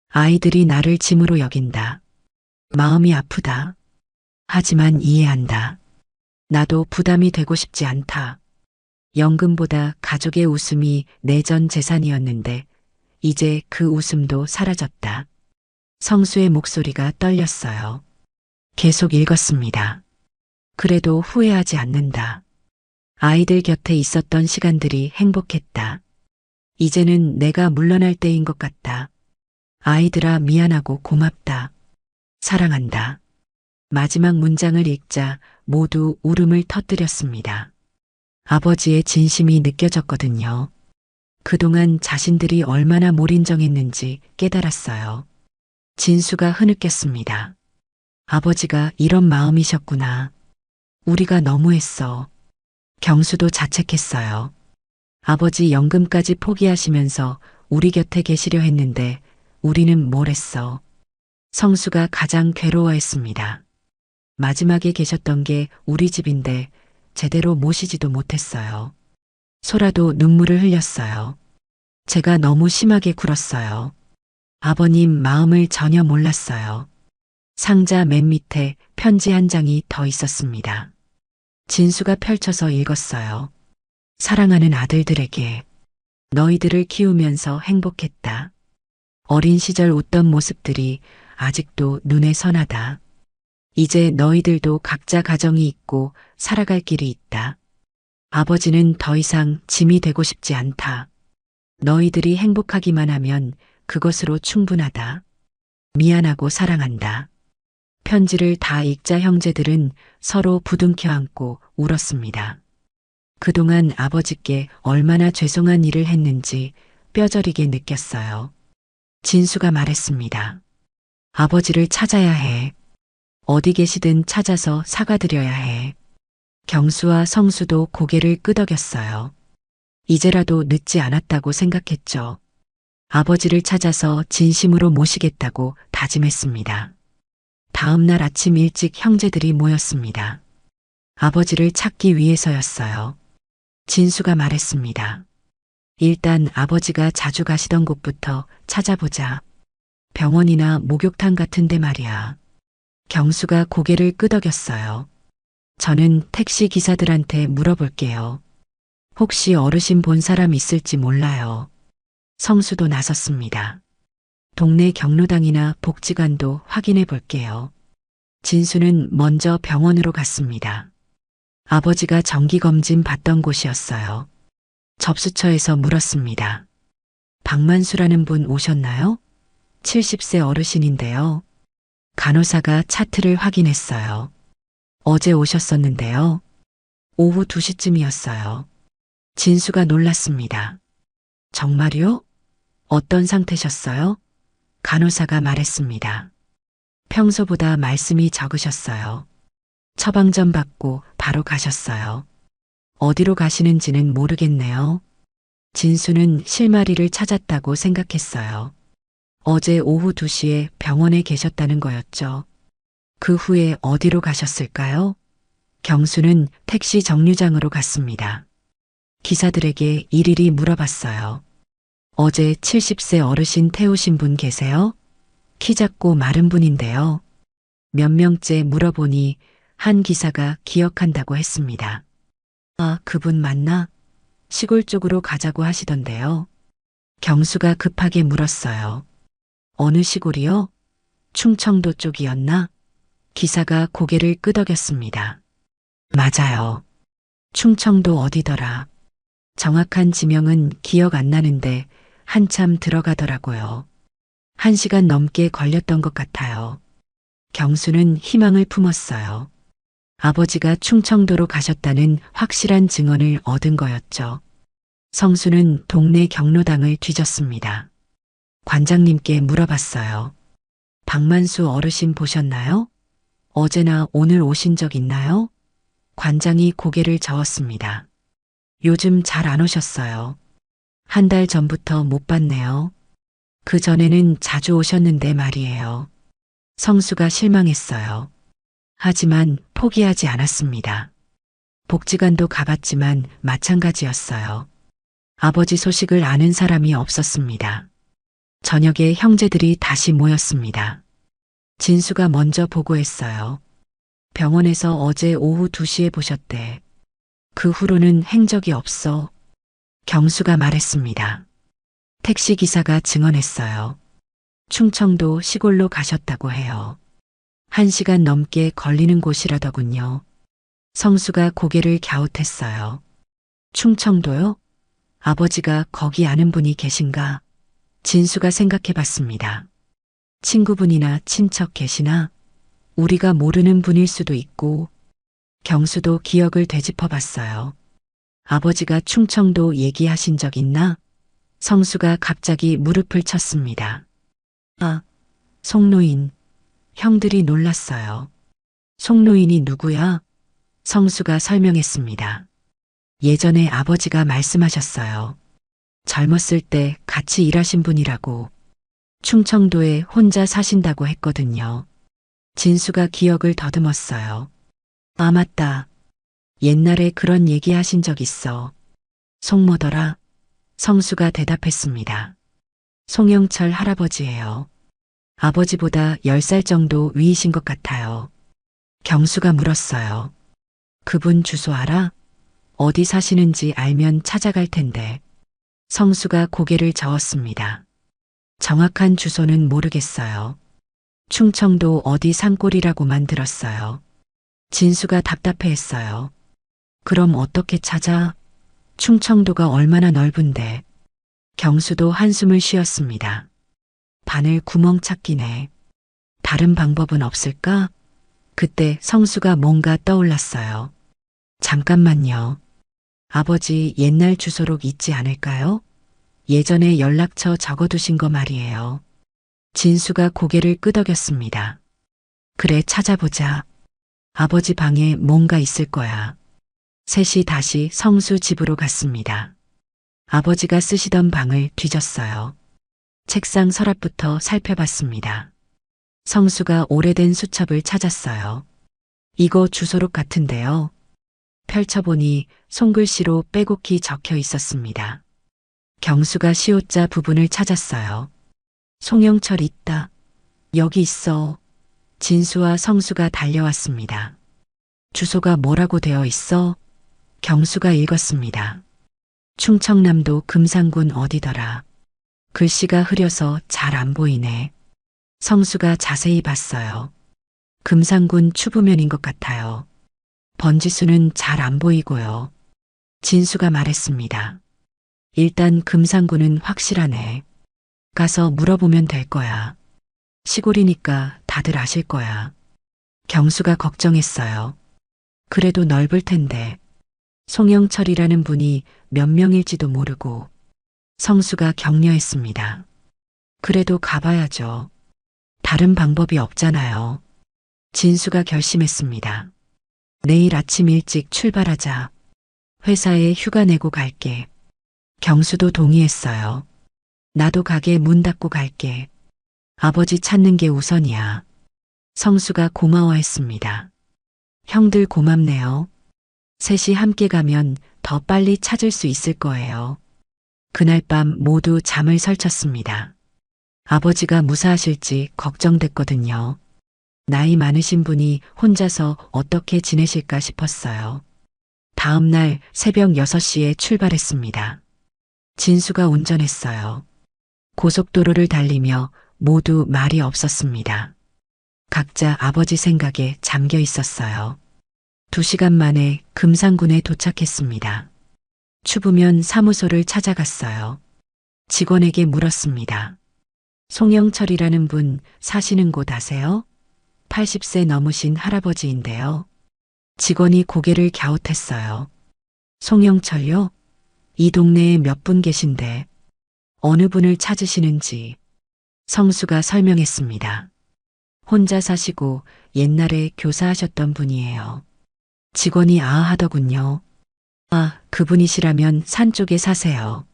아이들이 나를 짐으로 여긴다. 마음이 아프다. 하지만 이해한다. 나도 부담이 되고 싶지 않다. 연금보다 가족의 웃음이 내 전 재산이었는데 이제 그 웃음도 사라졌다. 성수의 목소리가 떨렸어요. 계속 읽었습니다. 그래도 후회하지 않는다. 아이들 곁에 있었던 시간들이 행복했다. 이제는 내가 물러날 때인 것 같다. 아이들아 미안하고 고맙다. 사랑한다. 마지막 문장을 읽자 모두 울음을 터뜨렸습니다. 아버지의 진심이 느껴졌거든요. 그동안 자신들이 얼마나 몰인정했는지 깨달았어요. 진수가 흐느꼈습니다. 아버지가 이런 마음이셨구나. 우리가 너무했어. 경수도 자책했어요. 아버지 연금까지 포기하시면서 우리 곁에 계시려 했는데 우리는 뭘 했어. 성수가 가장 괴로워했습니다. 마지막에 계셨던 게 우리 집인데 제대로 모시지도 못했어요. 소라도 눈물을 흘렸어요. 제가 너무 심하게 굴었어요. 아버님 마음을 전혀 몰랐어요. 상자 맨 밑에 편지 한 장이 더 있었습니다. 진수가 펼쳐서 읽었어요. 사랑하는 아들들에게 너희들을 키우면서 행복했다. 어린 시절 웃던 모습들이 아직도 눈에 선하다. 이제 너희들도 각자 가정이 있고 살아갈 길이 있다. 아버지는 더 이상 짐이 되고 싶지 않다. 너희들이 행복하기만 하면 그것으로 충분하다. 미안하고 사랑한다. 편지를 다 읽자 형제들은 서로 부둥켜 안고 울었습니다. 그동안 아버지께 얼마나 죄송한 일을 했는지 뼈저리게 느꼈어요. 진수가 말했습니다. 아버지를 찾아야 해. 어디 계시든 찾아서 사과드려야 해. 경수와 성수도 고개를 끄덕였어요. 이제라도 늦지 않았다고 생각했죠. 아버지를 찾아서 진심으로 모시겠다고 다짐했습니다. 다음 날 아침 일찍 형제들이 모였습니다. 아버지를 찾기 위해서였어요. 진수가 말했습니다. 일단 아버지가 자주 가시던 곳부터 찾아보자. 병원이나 목욕탕 같은 데 말이야. 경수가 고개를 끄덕였어요. 저는 택시 기사들한테 물어볼게요. 혹시 어르신 본 사람 있을지 몰라요. 성수도 나섰습니다. 동네 경로당이나 복지관도 확인해 볼게요. 진수는 먼저 병원으로 갔습니다. 아버지가 정기검진 받던 곳이었어요. 접수처에서 물었습니다. 박만수라는 분 오셨나요? 70세 어르신인데요. 간호사가 차트를 확인했어요. 어제 오셨었는데요. 오후 2시쯤이었어요. 진수가 놀랐습니다. 정말요? 어떤 상태셨어요? 간호사가 말했습니다. 평소보다 말씀이 적으셨어요. 처방전 받고 바로 가셨어요. 어디로 가시는지는 모르겠네요. 진수는 실마리를 찾았다고 생각했어요. 어제 오후 2시에 병원에 계셨다는 거였죠. 그 후에 어디로 가셨을까요? 경수는 택시 정류장으로 갔습니다. 기사들에게 일일이 물어봤어요. 어제 70세 어르신 태우신 분 계세요? 키 작고 마른 분인데요. 몇 명째 물어보니 한 기사가 기억한다고 했습니다. 아, 그분 맞나? 시골 쪽으로 가자고 하시던데요. 경수가 급하게 물었어요. 어느 시골이요? 충청도 쪽이었나? 기사가 고개를 끄덕였습니다. 맞아요. 충청도 어디더라. 정확한 지명은 기억 안 나는데 한참 들어가더라고요. 1시간 넘게 걸렸던 것 같아요. 경수는 희망을 품었어요. 아버지가 충청도로 가셨다는 확실한 증언을 얻은 거였죠. 성수는 동네 경로당을 뒤졌습니다. 관장님께 물어봤어요. 박만수 어르신 보셨나요? 어제나 오늘 오신 적 있나요? 관장이 고개를 저었습니다. 요즘 잘 안 오셨어요. 1달 전부터 못 봤네요. 그 전에는 자주 오셨는데 말이에요. 성수가 실망했어요. 하지만 포기하지 않았습니다. 복지관도 가봤지만 마찬가지였어요. 아버지 소식을 아는 사람이 없었습니다. 저녁에 형제들이 다시 모였습니다. 진수가 먼저 보고했어요. 병원에서 어제 오후 2시에 보셨대. 그 후로는 행적이 없어. 경수가 말했습니다. 택시기사가 증언했어요. 충청도 시골로 가셨다고 해요. 1시간 넘게 걸리는 곳이라더군요. 성수가 고개를 갸웃했어요. 충청도요? 아버지가 거기 아는 분이 계신가? 진수가 생각해 봤습니다. 친구분이나 친척 계시나? 우리가 모르는 분일 수도 있고. 경수도 기억을 되짚어 봤어요. 아버지가 충청도 얘기하신 적 있나? 성수가 갑자기 무릎을 쳤습니다. 아, 송노인. 형들이 놀랐어요. 송노인이 누구야? 성수가 설명했습니다. 예전에 아버지가 말씀하셨어요. 젊었을 때 같이 일하신 분이라고. 충청도에 혼자 사신다고 했거든요. 진수가 기억을 더듬었어요. 아, 맞다. 옛날에 그런 얘기 하신 적 있어. 송뭐더라? 성수가 대답했습니다. 송영철 할아버지예요. 아버지보다 10살 정도 위이신 것 같아요. 경수가 물었어요. 그분 주소 알아? 어디 사시는지 알면 찾아갈 텐데. 성수가 고개를 저었습니다. 정확한 주소는 모르겠어요. 충청도 어디 산골이라고만 들었어요. 진수가 답답해했어요. 그럼 어떻게 찾아? 충청도가 얼마나 넓은데. 경수도 한숨을 쉬었습니다. 바늘 구멍 찾기네. 다른 방법은 없을까? 그때 성수가 뭔가 떠올랐어요. 잠깐만요. 아버지 옛날 주소록 있지 않을까요? 예전에 연락처 적어두신 거 말이에요. 진수가 고개를 끄덕였습니다. 그래, 찾아보자. 아버지 방에 뭔가 있을 거야. 셋이 다시 성수 집으로 갔습니다. 아버지가 쓰시던 방을 뒤졌어요. 책상 서랍부터 살펴봤습니다. 성수가 오래된 수첩을 찾았어요. 이거 주소록 같은데요. 펼쳐보니 손글씨로 빼곡히 적혀 있었습니다. 경수가 시옷자 부분을 찾았어요. 송영철 있다. 여기 있어. 진수와 성수가 달려왔습니다. 주소가 뭐라고 되어 있어? 경수가 읽었습니다. 충청남도 금산군 어디더라. 글씨가 흐려서 잘 안 보이네. 성수가 자세히 봤어요. 금산군 추부면인 것 같아요. 번지수는 잘 안 보이고요. 진수가 말했습니다. 일단 금상구는 확실하네. 가서 물어보면 될 거야. 시골이니까 다들 아실 거야. 경수가 걱정했어요. 그래도 넓을 텐데. 송영철이라는 분이 몇 명일지도 모르고. 성수가 격려했습니다. 그래도 가봐야죠. 다른 방법이 없잖아요. 진수가 결심했습니다. 내일 아침 일찍 출발하자. 회사에 휴가 내고 갈게. 경수도 동의했어요. 나도 가게 문 닫고 갈게. 아버지 찾는 게 우선이야. 성수가 고마워했습니다. 형들 고맙네요. 셋이 함께 가면 더 빨리 찾을 수 있을 거예요. 그날 밤 모두 잠을 설쳤습니다. 아버지가 무사하실지 걱정됐거든요. 나이 많으신 분이 혼자서 어떻게 지내실까 싶었어요. 다음 날 새벽 6시에 출발했습니다. 진수가 운전했어요. 고속도로를 달리며 모두 말이 없었습니다. 각자 아버지 생각에 잠겨 있었어요. 2시간 만에 금산군에 도착했습니다. 추부면 사무소를 찾아갔어요. 직원에게 물었습니다. 송영철이라는 분 사시는 곳 아세요? 80세 넘으신 할아버지인데요. 직원이 고개를 갸웃했어요. 송영철요? 이 동네에 몇 분 계신데 어느 분을 찾으시는지. 성수가 설명했습니다. 혼자 사시고 옛날에 교사하셨던 분이에요. 직원이 아하더군요. 아, 그분이시라면 산 쪽에 사세요.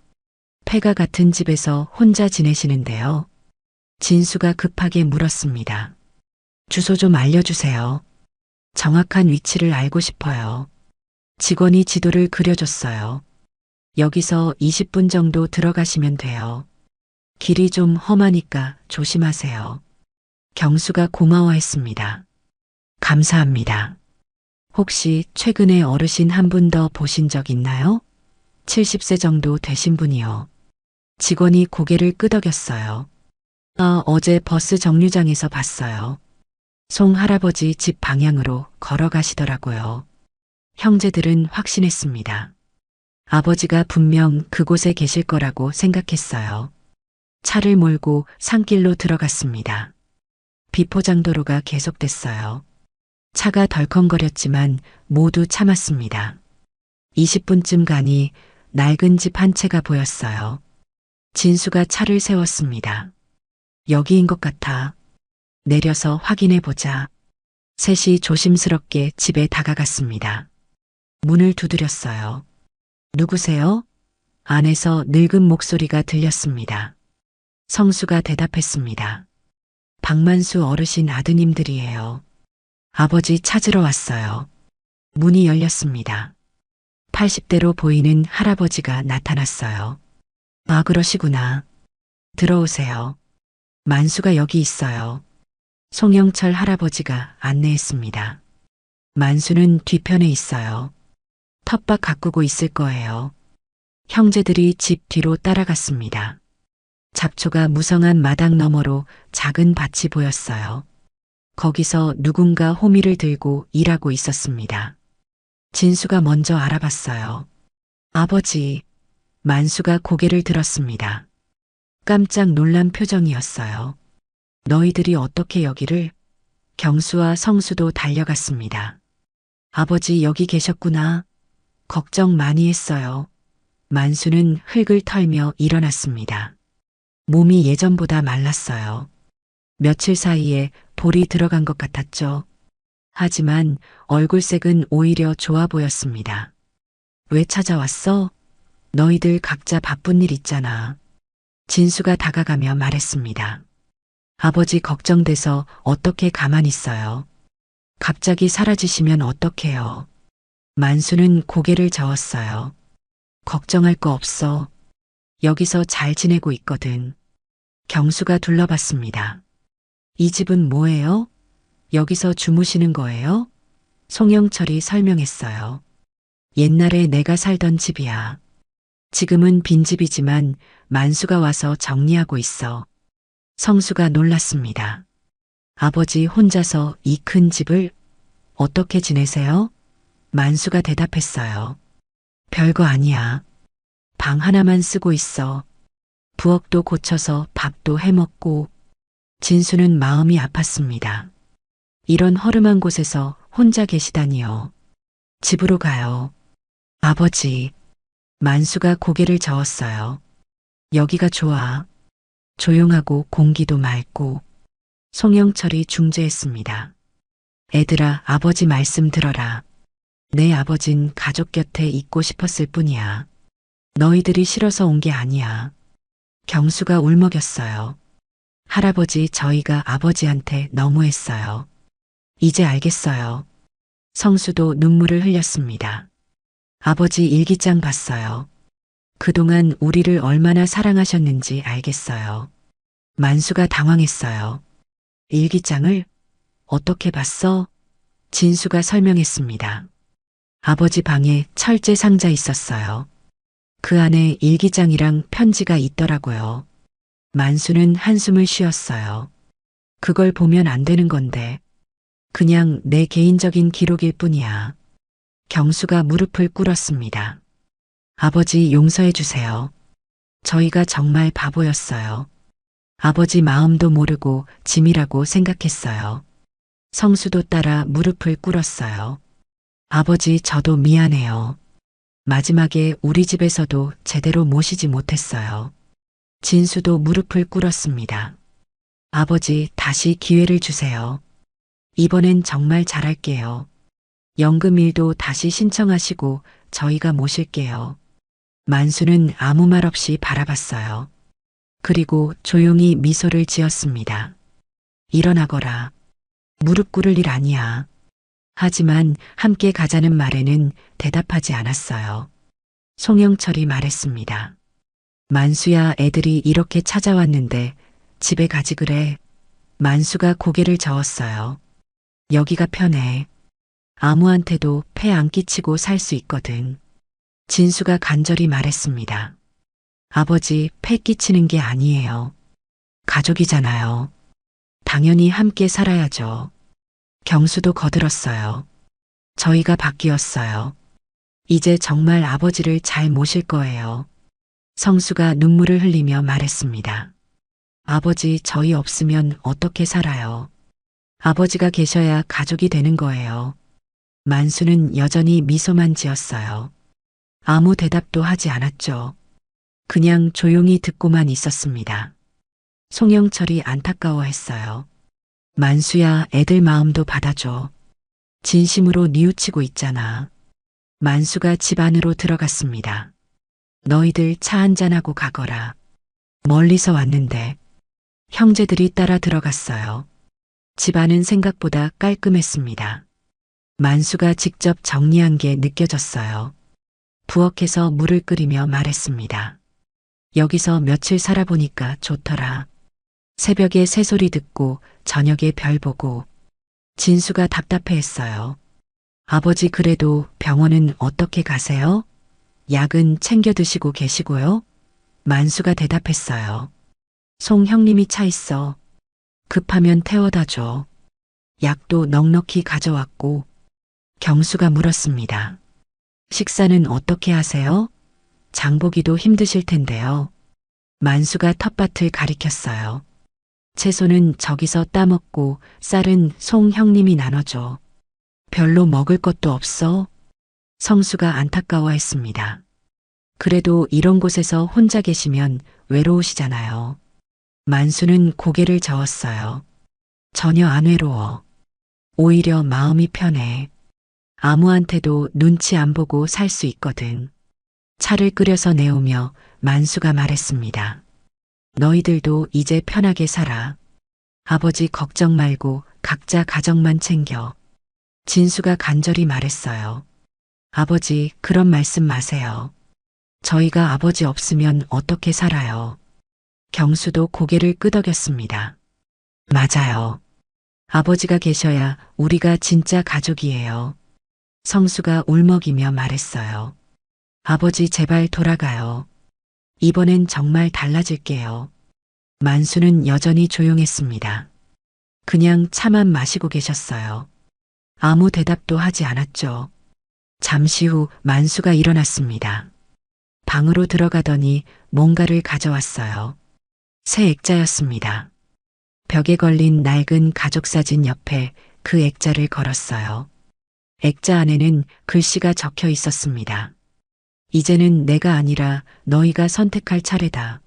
폐가 같은 집에서 혼자 지내시는데요. 진수가 급하게 물었습니다. 주소 좀 알려주세요. 정확한 위치를 알고 싶어요. 직원이 지도를 그려줬어요. 여기서 20분 정도 들어가시면 돼요. 길이 좀 험하니까 조심하세요. 경수가 고마워했습니다. 감사합니다. 혹시 최근에 어르신 한 분 더 보신 적 있나요? 70세 정도 되신 분이요. 직원이 고개를 끄덕였어요. 아, 어제 버스 정류장에서 봤어요. 송 할아버지 집 방향으로 걸어가시더라고요. 형제들은 확신했습니다. 아버지가 분명 그곳에 계실 거라고 생각했어요. 차를 몰고 산길로 들어갔습니다. 비포장도로가 계속됐어요. 차가 덜컹거렸지만 모두 참았습니다. 20분쯤 가니 낡은 집 한 채가 보였어요. 진수가 차를 세웠습니다. 여기인 것 같아. 내려서 확인해 보자. 셋이 조심스럽게 집에 다가갔습니다. 문을 두드렸어요. 누구세요? 안에서 늙은 목소리가 들렸습니다. 성수가 대답했습니다. 박만수 어르신 아드님들이에요. 아버지 찾으러 왔어요. 문이 열렸습니다. 80대로 보이는 할아버지가 나타났어요. 아, 그러시구나. 들어오세요. 만수가 여기 있어요. 송영철 할아버지가 안내했습니다. 만수는 뒤편에 있어요. 텃밭 가꾸고 있을 거예요. 형제들이 집 뒤로 따라갔습니다. 잡초가 무성한 마당 너머로 작은 밭이 보였어요. 거기서 누군가 호미를 들고 일하고 있었습니다. 진수가 먼저 알아봤어요. 아버지, 만수가 고개를 들었습니다. 깜짝 놀란 표정이었어요. 너희들이 어떻게 여기를? 경수와 성수도 달려갔습니다. 아버지 여기 계셨구나. 걱정 많이 했어요. 만수는 흙을 털며 일어났습니다. 몸이 예전보다 말랐어요. 며칠 사이에 볼이 들어간 것 같았죠. 하지만 얼굴색은 오히려 좋아 보였습니다. 왜 찾아왔어? 너희들 각자 바쁜 일 있잖아. 진수가 다가가며 말했습니다. 아버지 걱정돼서 어떻게 가만히 있어요. 갑자기 사라지시면 어떡해요. 만수는 고개를 저었어요. 걱정할 거 없어. 여기서 잘 지내고 있거든. 경수가 둘러봤습니다. 이 집은 뭐예요? 여기서 주무시는 거예요? 송영철이 설명했어요. 옛날에 내가 살던 집이야. 지금은 빈집이지만 만수가 와서 정리하고 있어. 성수가 놀랐습니다. 아버지 혼자서 이 큰 집을 어떻게 지내세요? 만수가 대답했어요. 별거 아니야. 방 하나만 쓰고 있어. 부엌도 고쳐서 밥도 해먹고. 진수는 마음이 아팠습니다. 이런 허름한 곳에서 혼자 계시다니요. 집으로 가요. 아버지. 만수가 고개를 저었어요. 여기가 좋아. 조용하고 공기도 맑고. 송영철이 중재했습니다. 애들아, 아버지 말씀 들어라. 내 아버진 가족 곁에 있고 싶었을 뿐이야. 너희들이 싫어서 온 게 아니야. 경수가 울먹였어요. 할아버지, 저희가 아버지한테 너무했어요. 이제 알겠어요. 성수도 눈물을 흘렸습니다. 아버지 일기장 봤어요. 그동안 우리를 얼마나 사랑하셨는지 알겠어요. 만수가 당황했어요. 일기장을 어떻게 봤어? 진수가 설명했습니다. 아버지 방에 철제 상자 있었어요. 그 안에 일기장이랑 편지가 있더라고요. 만수는 한숨을 쉬었어요. 그걸 보면 안 되는 건데. 그냥 내 개인적인 기록일 뿐이야. 경수가 무릎을 꿇었습니다. 아버지 용서해 주세요. 저희가 정말 바보였어요. 아버지 마음도 모르고 짐이라고 생각했어요. 성수도 따라 무릎을 꿇었어요. 아버지, 저도 미안해요. 마지막에 우리 집에서도 제대로 모시지 못했어요. 진수도 무릎을 꿇었습니다. 아버지, 다시 기회를 주세요. 이번엔 정말 잘할게요. 연금일도 다시 신청하시고 저희가 모실게요. 만수는 아무 말 없이 바라봤어요. 그리고 조용히 미소를 지었습니다. 일어나거라. 무릎 꿇을 일 아니야. 하지만 함께 가자는 말에는 대답하지 않았어요. 송영철이 말했습니다. 만수야, 애들이 이렇게 찾아왔는데 집에 가지 그래. 만수가 고개를 저었어요. 여기가 편해. 아무한테도 폐 안 끼치고 살 수 있거든. 진수가 간절히 말했습니다. 아버지, 폐 끼치는 게 아니에요. 가족이잖아요. 당연히 함께 살아야죠. 경수도 거들었어요. 저희가 바뀌었어요. 이제 정말 아버지를 잘 모실 거예요. 성수가 눈물을 흘리며 말했습니다. 아버지, 저희 없으면 어떻게 살아요? 아버지가 계셔야 가족이 되는 거예요. 만수는 여전히 미소만 지었어요. 아무 대답도 하지 않았죠. 그냥 조용히 듣고만 있었습니다. 송영철이 안타까워했어요. 만수야, 애들 마음도 받아줘. 진심으로 뉘우치고 있잖아. 만수가 집 안으로 들어갔습니다. 너희들 차 한잔하고 가거라. 멀리서 왔는데. 형제들이 따라 들어갔어요. 집안은 생각보다 깔끔했습니다. 만수가 직접 정리한 게 느껴졌어요. 부엌에서 물을 끓이며 말했습니다. 여기서 며칠 살아보니까 좋더라. 새벽에 새소리 듣고 저녁에 별 보고. 진수가 답답해했어요. 아버지, 그래도 병원은 어떻게 가세요? 약은 챙겨 드시고 계시고요? 만수가 대답했어요. 송 형님이 차 있어. 급하면 태워다 줘. 약도 넉넉히 가져왔고. 경수가 물었습니다. 식사는 어떻게 하세요? 장보기도 힘드실 텐데요. 만수가 텃밭을 가리켰어요. 채소는 저기서 따먹고 쌀은 송 형님이 나눠줘. 별로 먹을 것도 없어? 성수가 안타까워했습니다. 그래도 이런 곳에서 혼자 계시면 외로우시잖아요. 만수는 고개를 저었어요. 전혀 안 외로워. 오히려 마음이 편해. 아무한테도 눈치 안 보고 살 수 있거든. 차를 끓여서 내오며 만수가 말했습니다. 너희들도 이제 편하게 살아. 아버지 걱정 말고 각자 가정만 챙겨. 진수가 간절히 말했어요. 아버지, 그런 말씀 마세요. 저희가 아버지 없으면 어떻게 살아요? 경수도 고개를 끄덕였습니다. 맞아요. 아버지가 계셔야 우리가 진짜 가족이에요. 성수가 울먹이며 말했어요. 아버지, 제발 돌아가요. 이번엔 정말 달라질게요. 만수는 여전히 조용했습니다. 그냥 차만 마시고 계셨어요. 아무 대답도 하지 않았죠. 잠시 후 만수가 일어났습니다. 방으로 들어가더니 뭔가를 가져왔어요. 새 액자였습니다. 벽에 걸린 낡은 가족사진 옆에 그 액자를 걸었어요. 액자 안에는 글씨가 적혀 있었습니다. 이제는 내가 아니라 너희가 선택할 차례다.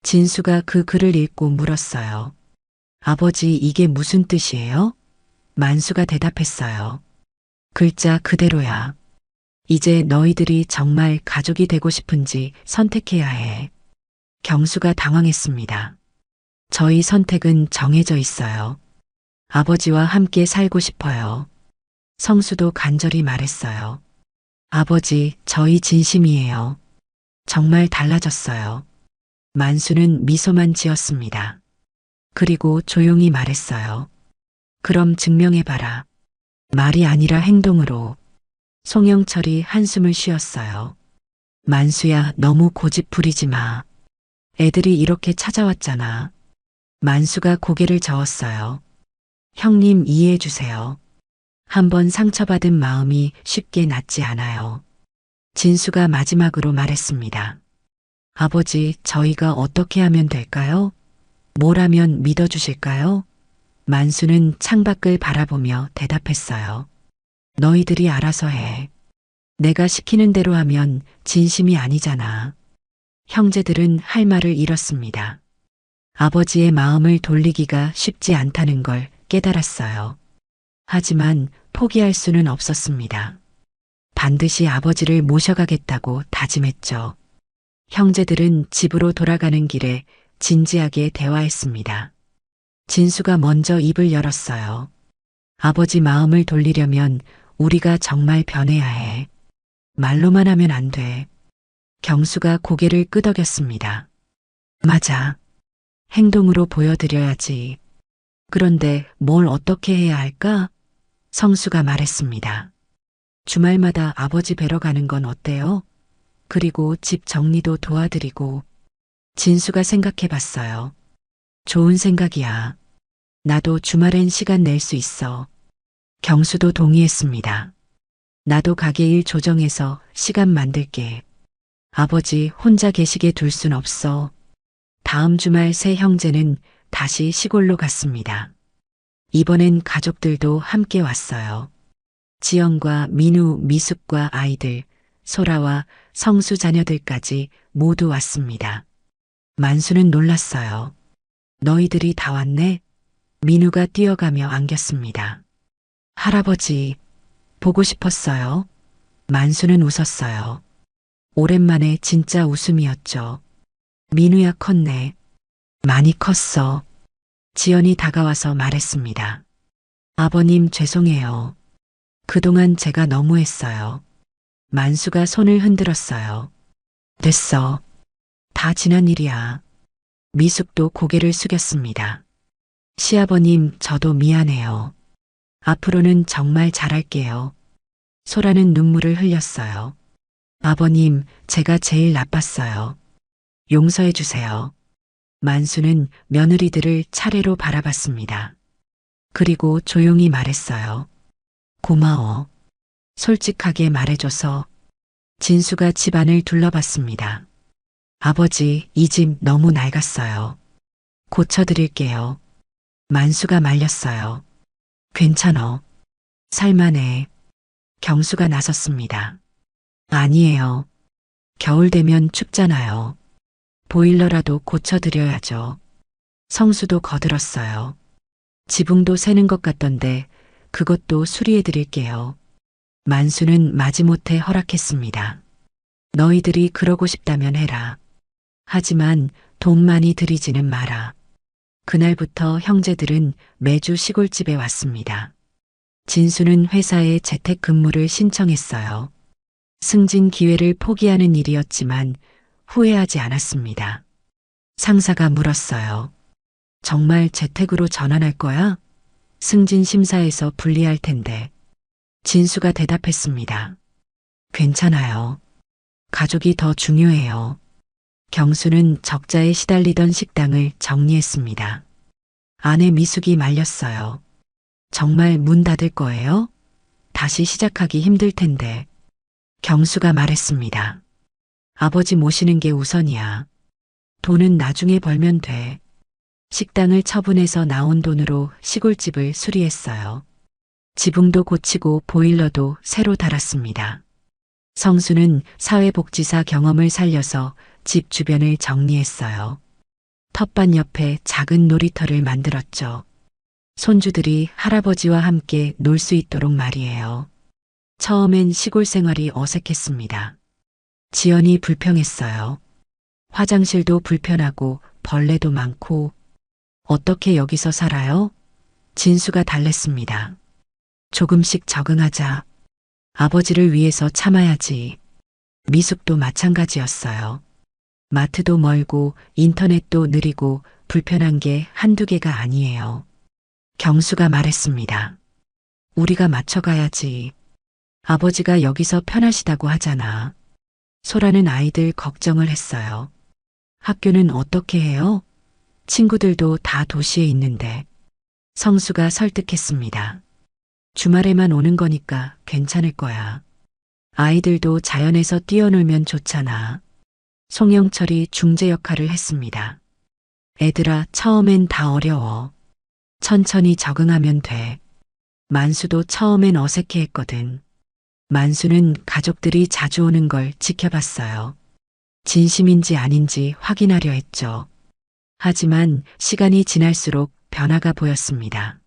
진수가 그 글을 읽고 물었어요. 아버지, 이게 무슨 뜻이에요? 만수가 대답했어요. 글자 그대로야. 이제 너희들이 정말 가족이 되고 싶은지 선택해야 해. 경수가 당황했습니다. 저희 선택은 정해져 있어요. 아버지와 함께 살고 싶어요. 성수도 간절히 말했어요. 아버지, 저희 진심이에요. 정말 달라졌어요. 만수는 미소만 지었습니다. 그리고 조용히 말했어요. 그럼 증명해봐라. 말이 아니라 행동으로. 송영철이 한숨을 쉬었어요. 만수야, 너무 고집 부리지 마. 애들이 이렇게 찾아왔잖아. 만수가 고개를 저었어요. 형님, 이해해 주세요. 한번 상처받은 마음이 쉽게 낫지 않아요. 진수가 마지막으로 말했습니다. 아버지, 저희가 어떻게 하면 될까요? 뭘 하면 믿어주실까요? 만수는 창밖을 바라보며 대답했어요. 너희들이 알아서 해. 내가 시키는 대로 하면 진심이 아니잖아. 형제들은 할 말을 잃었습니다. 아버지의 마음을 돌리기가 쉽지 않다는 걸 깨달았어요. 하지만 포기할 수는 없었습니다. 반드시 아버지를 모셔가겠다고 다짐했죠. 형제들은 집으로 돌아가는 길에 진지하게 대화했습니다. 진수가 먼저 입을 열었어요. 아버지 마음을 돌리려면 우리가 정말 변해야 해. 말로만 하면 안 돼. 경수가 고개를 끄덕였습니다. 맞아. 행동으로 보여드려야지. 그런데 뭘 어떻게 해야 할까? 성수가 말했습니다. 주말마다 아버지 뵈러 가는 건 어때요? 그리고 집 정리도 도와드리고. 진수가 생각해 봤어요. 좋은 생각이야. 나도 주말엔 시간 낼 수 있어. 경수도 동의했습니다. 나도 가게 일 조정해서 시간 만들게. 아버지 혼자 계시게 둘 순 없어. 다음 주말 세 형제는 다시 시골로 갔습니다. 이번엔 가족들도 함께 왔어요. 지영과 민우, 미숙과 아이들, 소라와 성수 자녀들까지 모두 왔습니다. 만수는 놀랐어요. 너희들이 다 왔네? 민우가 뛰어가며 안겼습니다. 할아버지, 보고 싶었어요. 만수는 웃었어요. 오랜만에 진짜 웃음이었죠. 민우야, 컸네. 많이 컸어. 지연이 다가와서 말했습니다. 아버님, 죄송해요. 그동안 제가 너무했어요. 만수가 손을 흔들었어요. 됐어. 다 지난 일이야. 미숙도 고개를 숙였습니다. 시아버님, 저도 미안해요. 앞으로는 정말 잘할게요. 소라는 눈물을 흘렸어요. 아버님, 제가 제일 나빴어요. 용서해 주세요. 만수는 며느리들을 차례로 바라봤습니다. 그리고 조용히 말했어요. 고마워. 솔직하게 말해줘서. 진수가 집안을 둘러봤습니다. 아버지, 이 집 너무 낡았어요. 고쳐드릴게요. 만수가 말렸어요. 괜찮어. 살만해. 경수가 나섰습니다. 아니에요. 겨울 되면 춥잖아요. 보일러라도 고쳐드려야죠. 성수도 거들었어요. 지붕도 새는 것 같던데 그것도 수리해드릴게요. 만수는 마지못해 허락했습니다. 너희들이 그러고 싶다면 해라. 하지만 돈 많이 들이지는 마라. 그날부터 형제들은 매주 시골집에 왔습니다. 진수는 회사에 재택근무를 신청했어요. 승진 기회를 포기하는 일이었지만 후회하지 않았습니다. 상사가 물었어요. 정말 재택으로 전환할 거야? 승진 심사에서 불리할 텐데. 진수가 대답했습니다. 괜찮아요. 가족이 더 중요해요. 경수는 적자에 시달리던 식당을 정리했습니다. 아내 미숙이 말렸어요. 정말 문 닫을 거예요? 다시 시작하기 힘들 텐데. 경수가 말했습니다. 아버지 모시는 게 우선이야. 돈은 나중에 벌면 돼. 식당을 처분해서 나온 돈으로 시골집을 수리했어요. 지붕도 고치고 보일러도 새로 달았습니다. 성수는 사회복지사 경험을 살려서 집 주변을 정리했어요. 텃밭 옆에 작은 놀이터를 만들었죠. 손주들이 할아버지와 함께 놀 수 있도록 말이에요. 처음엔 시골 생활이 어색했습니다. 지연이 불평했어요. 화장실도 불편하고 벌레도 많고 어떻게 여기서 살아요? 진수가 달랬습니다. 조금씩 적응하자. 아버지를 위해서 참아야지. 미숙도 마찬가지였어요. 마트도 멀고 인터넷도 느리고 불편한 게 한두 개가 아니에요. 경수가 말했습니다. 우리가 맞춰가야지. 아버지가 여기서 편하시다고 하잖아. 소라는 아이들 걱정을 했어요. 학교는 어떻게 해요? 친구들도 다 도시에 있는데. 성수가 설득했습니다. 주말에만 오는 거니까 괜찮을 거야. 아이들도 자연에서 뛰어놀면 좋잖아. 송영철이 중재 역할을 했습니다. 애들아, 처음엔 다 어려워. 천천히 적응하면 돼. 만수도 처음엔 어색해 했거든. 만수는 가족들이 자주 오는 걸 지켜봤어요. 진심인지 아닌지 확인하려 했죠. 하지만 시간이 지날수록 변화가 보였습니다.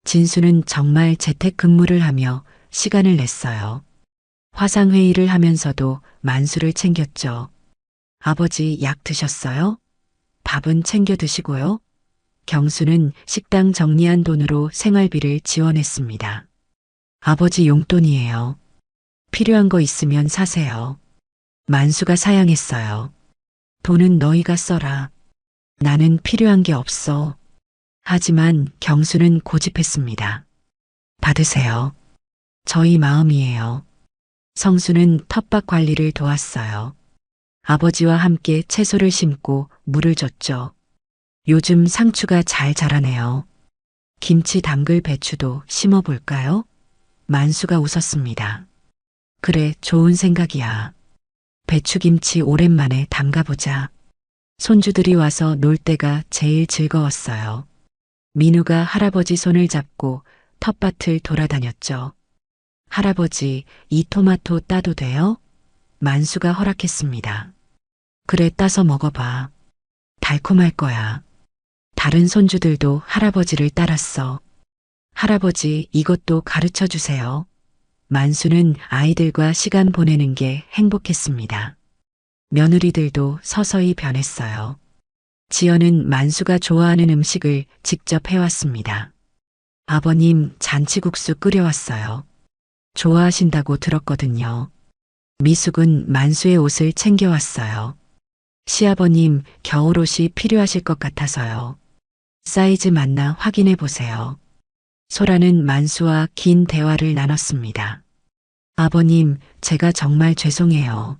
진수는 정말 재택근무를 하며 시간을 냈어요. 화상회의를 하면서도 만수를 챙겼죠. 아버지 약 드셨어요? 밥은 챙겨 드시고요. 경수는 식당 정리한 돈으로 생활비를 지원했습니다. 아버지 용돈이에요. 필요한 거 있으면 사세요. 만수가 사양했어요. 돈은 너희가 써라. 나는 필요한 게 없어. 하지만 경수는 고집했습니다. 받으세요. 저희 마음이에요. 성수는 텃밭 관리를 도왔어요. 아버지와 함께 채소를 심고 물을 줬죠. 요즘 상추가 잘 자라네요. 김치 담글 배추도 심어볼까요? 만수가 웃었습니다. 그래, 좋은 생각이야. 배추김치 오랜만에 담가보자. 손주들이 와서 놀 때가 제일 즐거웠어요. 민우가 할아버지 손을 잡고 텃밭을 돌아다녔죠. 할아버지, 이 토마토 따도 돼요? 만수가 허락했습니다. 그래, 따서 먹어봐. 달콤할 거야. 다른 손주들도 할아버지를 따랐어. 할아버지, 이것도 가르쳐 주세요. 만수는 아이들과 시간 보내는 게 행복했습니다. 며느리들도 서서히 변했어요. 지연은 만수가 좋아하는 음식을 직접 해왔습니다. 아버님, 잔치국수 끓여왔어요. 좋아하신다고 들었거든요. 미숙은 만수의 옷을 챙겨왔어요. 시아버님, 겨울옷이 필요하실 것 같아서요. 사이즈 맞나 확인해 보세요. 소라는 만수와 긴 대화를 나눴습니다. 아버님, 제가 정말 죄송해요.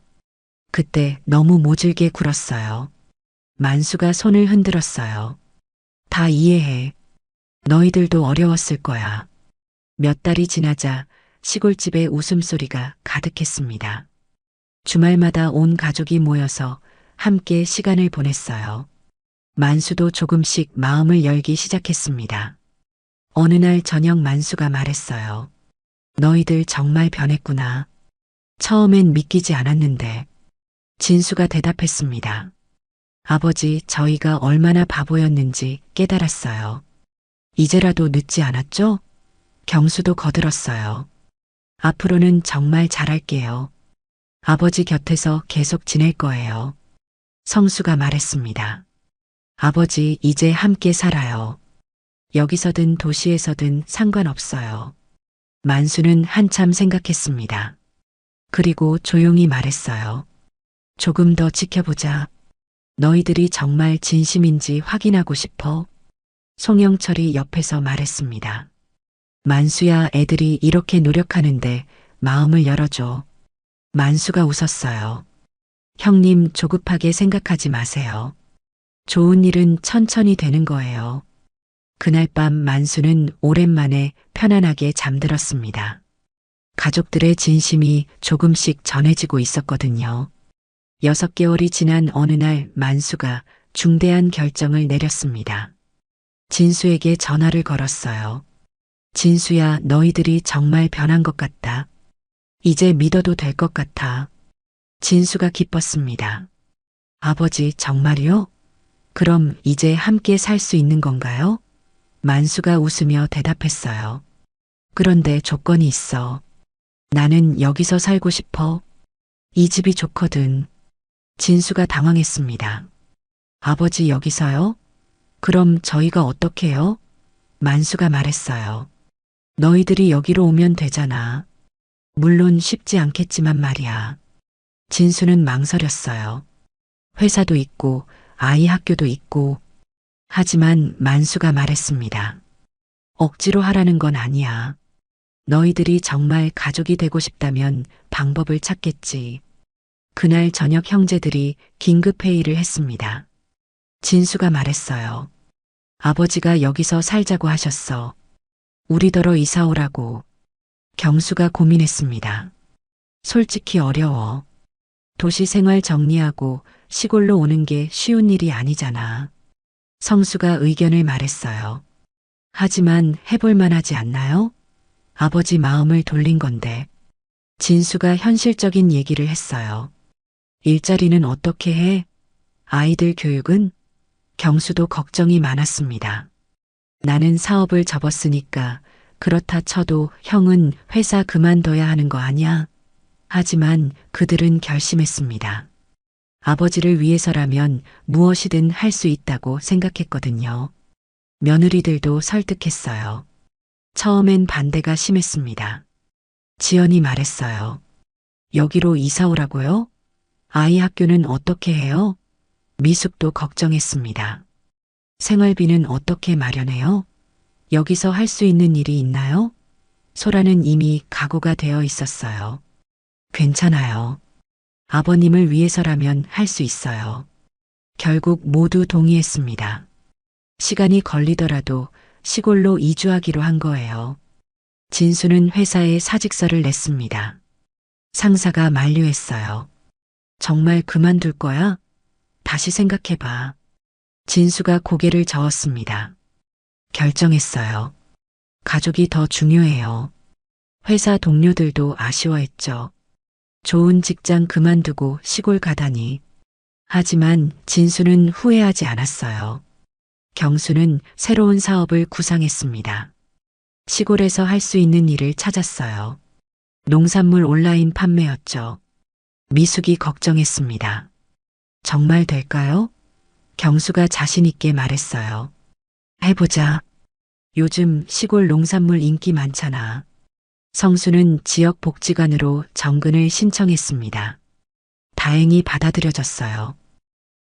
그때 너무 모질게 굴었어요. 만수가 손을 흔들었어요. 다 이해해. 너희들도 어려웠을 거야. 몇 달이 지나자 시골집에 웃음소리가 가득했습니다. 주말마다 온 가족이 모여서 함께 시간을 보냈어요. 만수도 조금씩 마음을 열기 시작했습니다. 어느 날 저녁 만수가 말했어요. 너희들 정말 변했구나. 처음엔 믿기지 않았는데. 진수가 대답했습니다. 아버지, 저희가 얼마나 바보였는지 깨달았어요. 이제라도 늦지 않았죠? 경수도 거들었어요. 앞으로는 정말 잘할게요. 아버지 곁에서 계속 지낼 거예요. 성수가 말했습니다. 아버지, 이제 함께 살아요. 여기서든 도시에서든 상관없어요. 만수는 한참 생각했습니다. 그리고 조용히 말했어요. 조금 더 지켜보자. 너희들이 정말 진심인지 확인하고 싶어. 송영철이 옆에서 말했습니다. 만수야, 애들이 이렇게 노력하는데 마음을 열어줘. 만수가 웃었어요. 형님, 조급하게 생각하지 마세요. 좋은 일은 천천히 되는 거예요. 그날 밤 만수는 오랜만에 편안하게 잠들었습니다. 가족들의 진심이 조금씩 전해지고 있었거든요. 6개월이 지난 어느 날 만수가 중대한 결정을 내렸습니다. 진수에게 전화를 걸었어요. 진수야, 너희들이 정말 변한 것 같다. 이제 믿어도 될 것 같아. 진수가 기뻤습니다. 아버지, 정말요? 그럼 이제 함께 살 수 있는 건가요? 만수가 웃으며 대답했어요. 그런데 조건이 있어. 나는 여기서 살고 싶어. 이 집이 좋거든. 진수가 당황했습니다. 아버지, 여기서요? 그럼 저희가 어떻게 해요? 만수가 말했어요. 너희들이 여기로 오면 되잖아. 물론 쉽지 않겠지만 말이야. 진수는 망설였어요. 회사도 있고 아이 학교도 있고. 하지만 만수가 말했습니다. 억지로 하라는 건 아니야. 너희들이 정말 가족이 되고 싶다면 방법을 찾겠지. 그날 저녁 형제들이 긴급 회의를 했습니다. 진수가 말했어요. 아버지가 여기서 살자고 하셨어. 우리더러 이사 오라고. 경수가 고민했습니다. 솔직히 어려워. 도시 생활 정리하고 시골로 오는 게 쉬운 일이 아니잖아. 성수가 의견을 말했어요. 하지만 해볼 만하지 않나요? 아버지 마음을 돌린 건데. 진수가 현실적인 얘기를 했어요. 일자리는 어떻게 해? 아이들 교육은? 경수도 걱정이 많았습니다. 나는 사업을 접었으니까 그렇다 쳐도 형은 회사 그만둬야 하는 거 아니야? 하지만 그들은 결심했습니다. 아버지를 위해서라면 무엇이든 할 수 있다고 생각했거든요. 며느리들도 설득했어요. 처음엔 반대가 심했습니다. 지연이 말했어요. 여기로 이사 오라고요? 아이 학교는 어떻게 해요? 미숙도 걱정했습니다. 생활비는 어떻게 마련해요? 여기서 할 수 있는 일이 있나요? 소라는 이미 각오가 되어 있었어요. 괜찮아요. 아버님을 위해서라면 할 수 있어요. 결국 모두 동의했습니다. 시간이 걸리더라도 시골로 이주하기로 한 거예요. 진수는 회사에 사직서를 냈습니다. 상사가 만류했어요. 정말 그만둘 거야? 다시 생각해봐. 진수가 고개를 저었습니다. 결정했어요. 가족이 더 중요해요. 회사 동료들도 아쉬워했죠. 좋은 직장 그만두고 시골 가다니. 하지만 진수는 후회하지 않았어요. 경수는 새로운 사업을 구상했습니다. 시골에서 할 수 있는 일을 찾았어요. 농산물 온라인 판매였죠. 미숙이 걱정했습니다. 정말 될까요? 경수가 자신 있게 말했어요. 해보자. 요즘 시골 농산물 인기 많잖아. 성수는 지역 복지관으로 정근을 신청했습니다. 다행히 받아들여졌어요.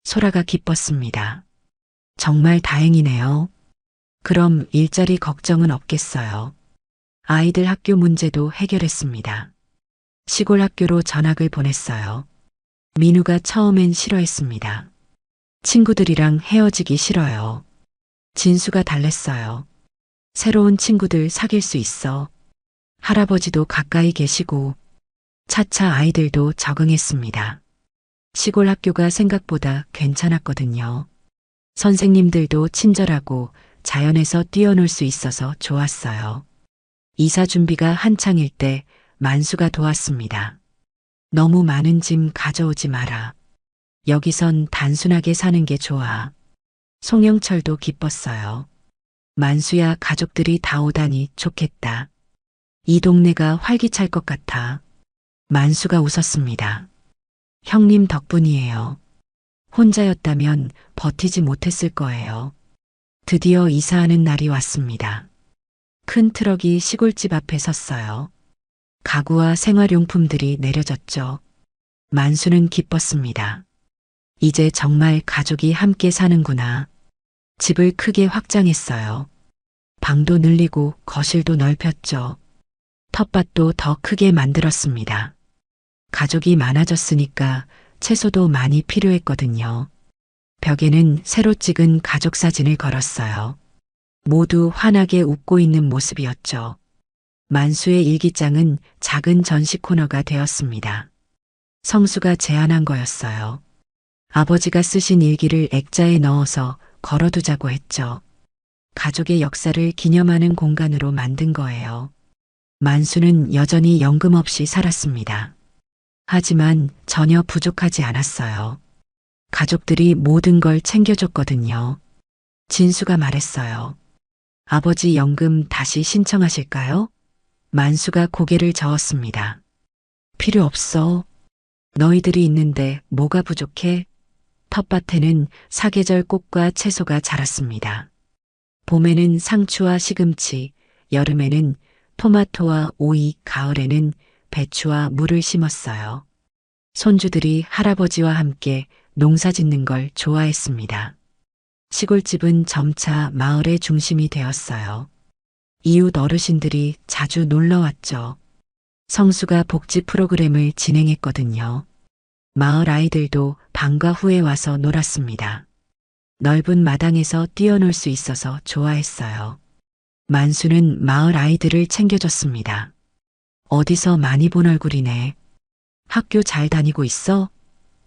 소라가 기뻤습니다. 정말 다행이네요. 그럼 일자리 걱정은 없겠어요. 아이들 학교 문제도 해결했습니다. 시골 학교로 전학을 보냈어요. 민우가 처음엔 싫어했습니다. 친구들이랑 헤어지기 싫어요. 진수가 달랬어요. 새로운 친구들 사귈 수 있어. 할아버지도 가까이 계시고. 차차 아이들도 적응했습니다. 시골 학교가 생각보다 괜찮았거든요. 선생님들도 친절하고 자연에서 뛰어놀 수 있어서 좋았어요. 이사 준비가 한창일 때 만수가 도왔습니다. 너무 많은 짐 가져오지 마라. 여기선 단순하게 사는 게 좋아. 송영철도 기뻤어요. 만수야, 가족들이 다 오다니 좋겠다. 이 동네가 활기찰 것 같아. 만수가 웃었습니다. 형님 덕분이에요. 혼자였다면 버티지 못했을 거예요. 드디어 이사하는 날이 왔습니다. 큰 트럭이 시골집 앞에 섰어요. 가구와 생활용품들이 내려졌죠. 만수는 기뻤습니다. 이제 정말 가족이 함께 사는구나. 집을 크게 확장했어요. 방도 늘리고 거실도 넓혔죠. 텃밭도 더 크게 만들었습니다. 가족이 많아졌으니까 채소도 많이 필요했거든요. 벽에는 새로 찍은 가족 사진을 걸었어요. 모두 환하게 웃고 있는 모습이었죠. 만수의 일기장은 작은 전시 코너가 되었습니다. 성수가 제안한 거였어요. 아버지가 쓰신 일기를 액자에 넣어서 걸어두자고 했죠. 가족의 역사를 기념하는 공간으로 만든 거예요. 만수는 여전히 연금 없이 살았습니다. 하지만 전혀 부족하지 않았어요. 가족들이 모든 걸 챙겨줬거든요. 진수가 말했어요. 아버지 연금 다시 신청하실까요? 만수가 고개를 저었습니다. 필요 없어. 너희들이 있는데 뭐가 부족해? 텃밭에는 사계절 꽃과 채소가 자랐습니다. 봄에는 상추와 시금치, 여름에는 토마토와 오이, 가을에는 배추와 물을 심었어요. 손주들이 할아버지와 함께 농사 짓는 걸 좋아했습니다. 시골집은 점차 마을의 중심이 되었어요. 이웃 어르신들이 자주 놀러 왔죠. 성수가 복지 프로그램을 진행했거든요. 마을 아이들도 방과 후에 와서 놀았습니다. 넓은 마당에서 뛰어놀 수 있어서 좋아했어요. 만수는 마을 아이들을 챙겨줬습니다. 어디서 많이 본 얼굴이네. 학교 잘 다니고 있어?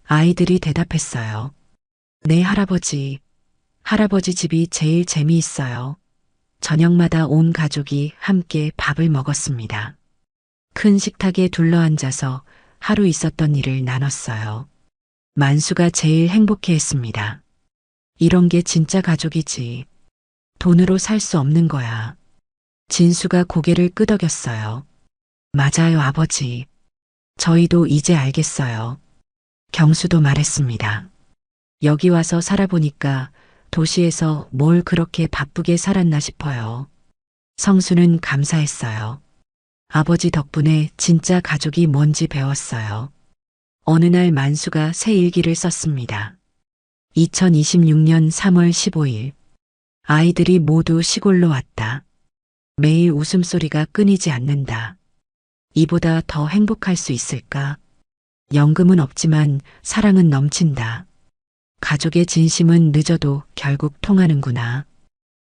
아이들이 대답했어요. 네, 할아버지. 할아버지 집이 제일 재미있어요. 저녁마다 온 가족이 함께 밥을 먹었습니다. 큰 식탁에 둘러앉아서 하루 있었던 일을 나눴어요. 만수가 제일 행복해했습니다. 이런 게 진짜 가족이지. 돈으로 살 수 없는 거야. 진수가 고개를 끄덕였어요. 맞아요, 아버지. 저희도 이제 알겠어요. 경수도 말했습니다. 여기 와서 살아보니까 도시에서 뭘 그렇게 바쁘게 살았나 싶어요. 성수는 감사했어요. 아버지 덕분에 진짜 가족이 뭔지 배웠어요. 어느 날 만수가 새 일기를 썼습니다. 2026년 3월 15일. 아이들이 모두 시골로 왔다. 매일 웃음소리가 끊이지 않는다. 이보다 더 행복할 수 있을까? 연금은 없지만 사랑은 넘친다. 가족의 진심은 늦어도 결국 통하는구나.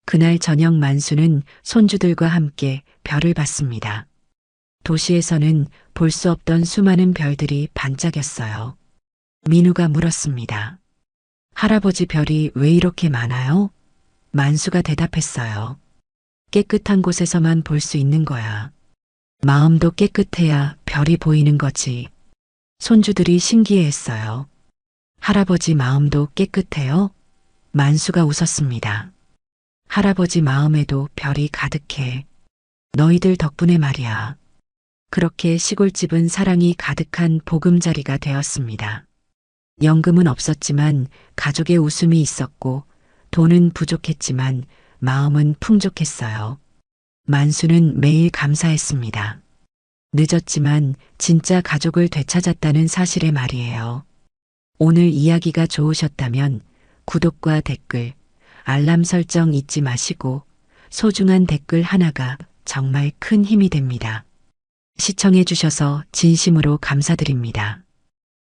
그날 저녁 만수는 손주들과 함께 별을 봤습니다. 도시에서는 볼 수 없던 수많은 별들이 반짝였어요. 민우가 물었습니다. 할아버지 별이 왜 이렇게 많아요? 만수가 대답했어요. 깨끗한 곳에서만 볼 수 있는 거야. 마음도 깨끗해야 별이 보이는 거지. 손주들이 신기해했어요. 할아버지 마음도 깨끗해요? 만수가 웃었습니다. 할아버지 마음에도 별이 가득해. 너희들 덕분에 말이야. 그렇게 시골집은 사랑이 가득한 보금자리가 되었습니다. 연금은 없었지만 가족의 웃음이 있었고 돈은 부족했지만 마음은 풍족했어요. 만수는 매일 감사했습니다. 늦었지만 진짜 가족을 되찾았다는 사실에 말이에요. 오늘 이야기가 좋으셨다면 구독과 댓글, 알람 설정 잊지 마시고 소중한 댓글 하나가 정말 큰 힘이 됩니다. 시청해 주셔서 진심으로 감사드립니다.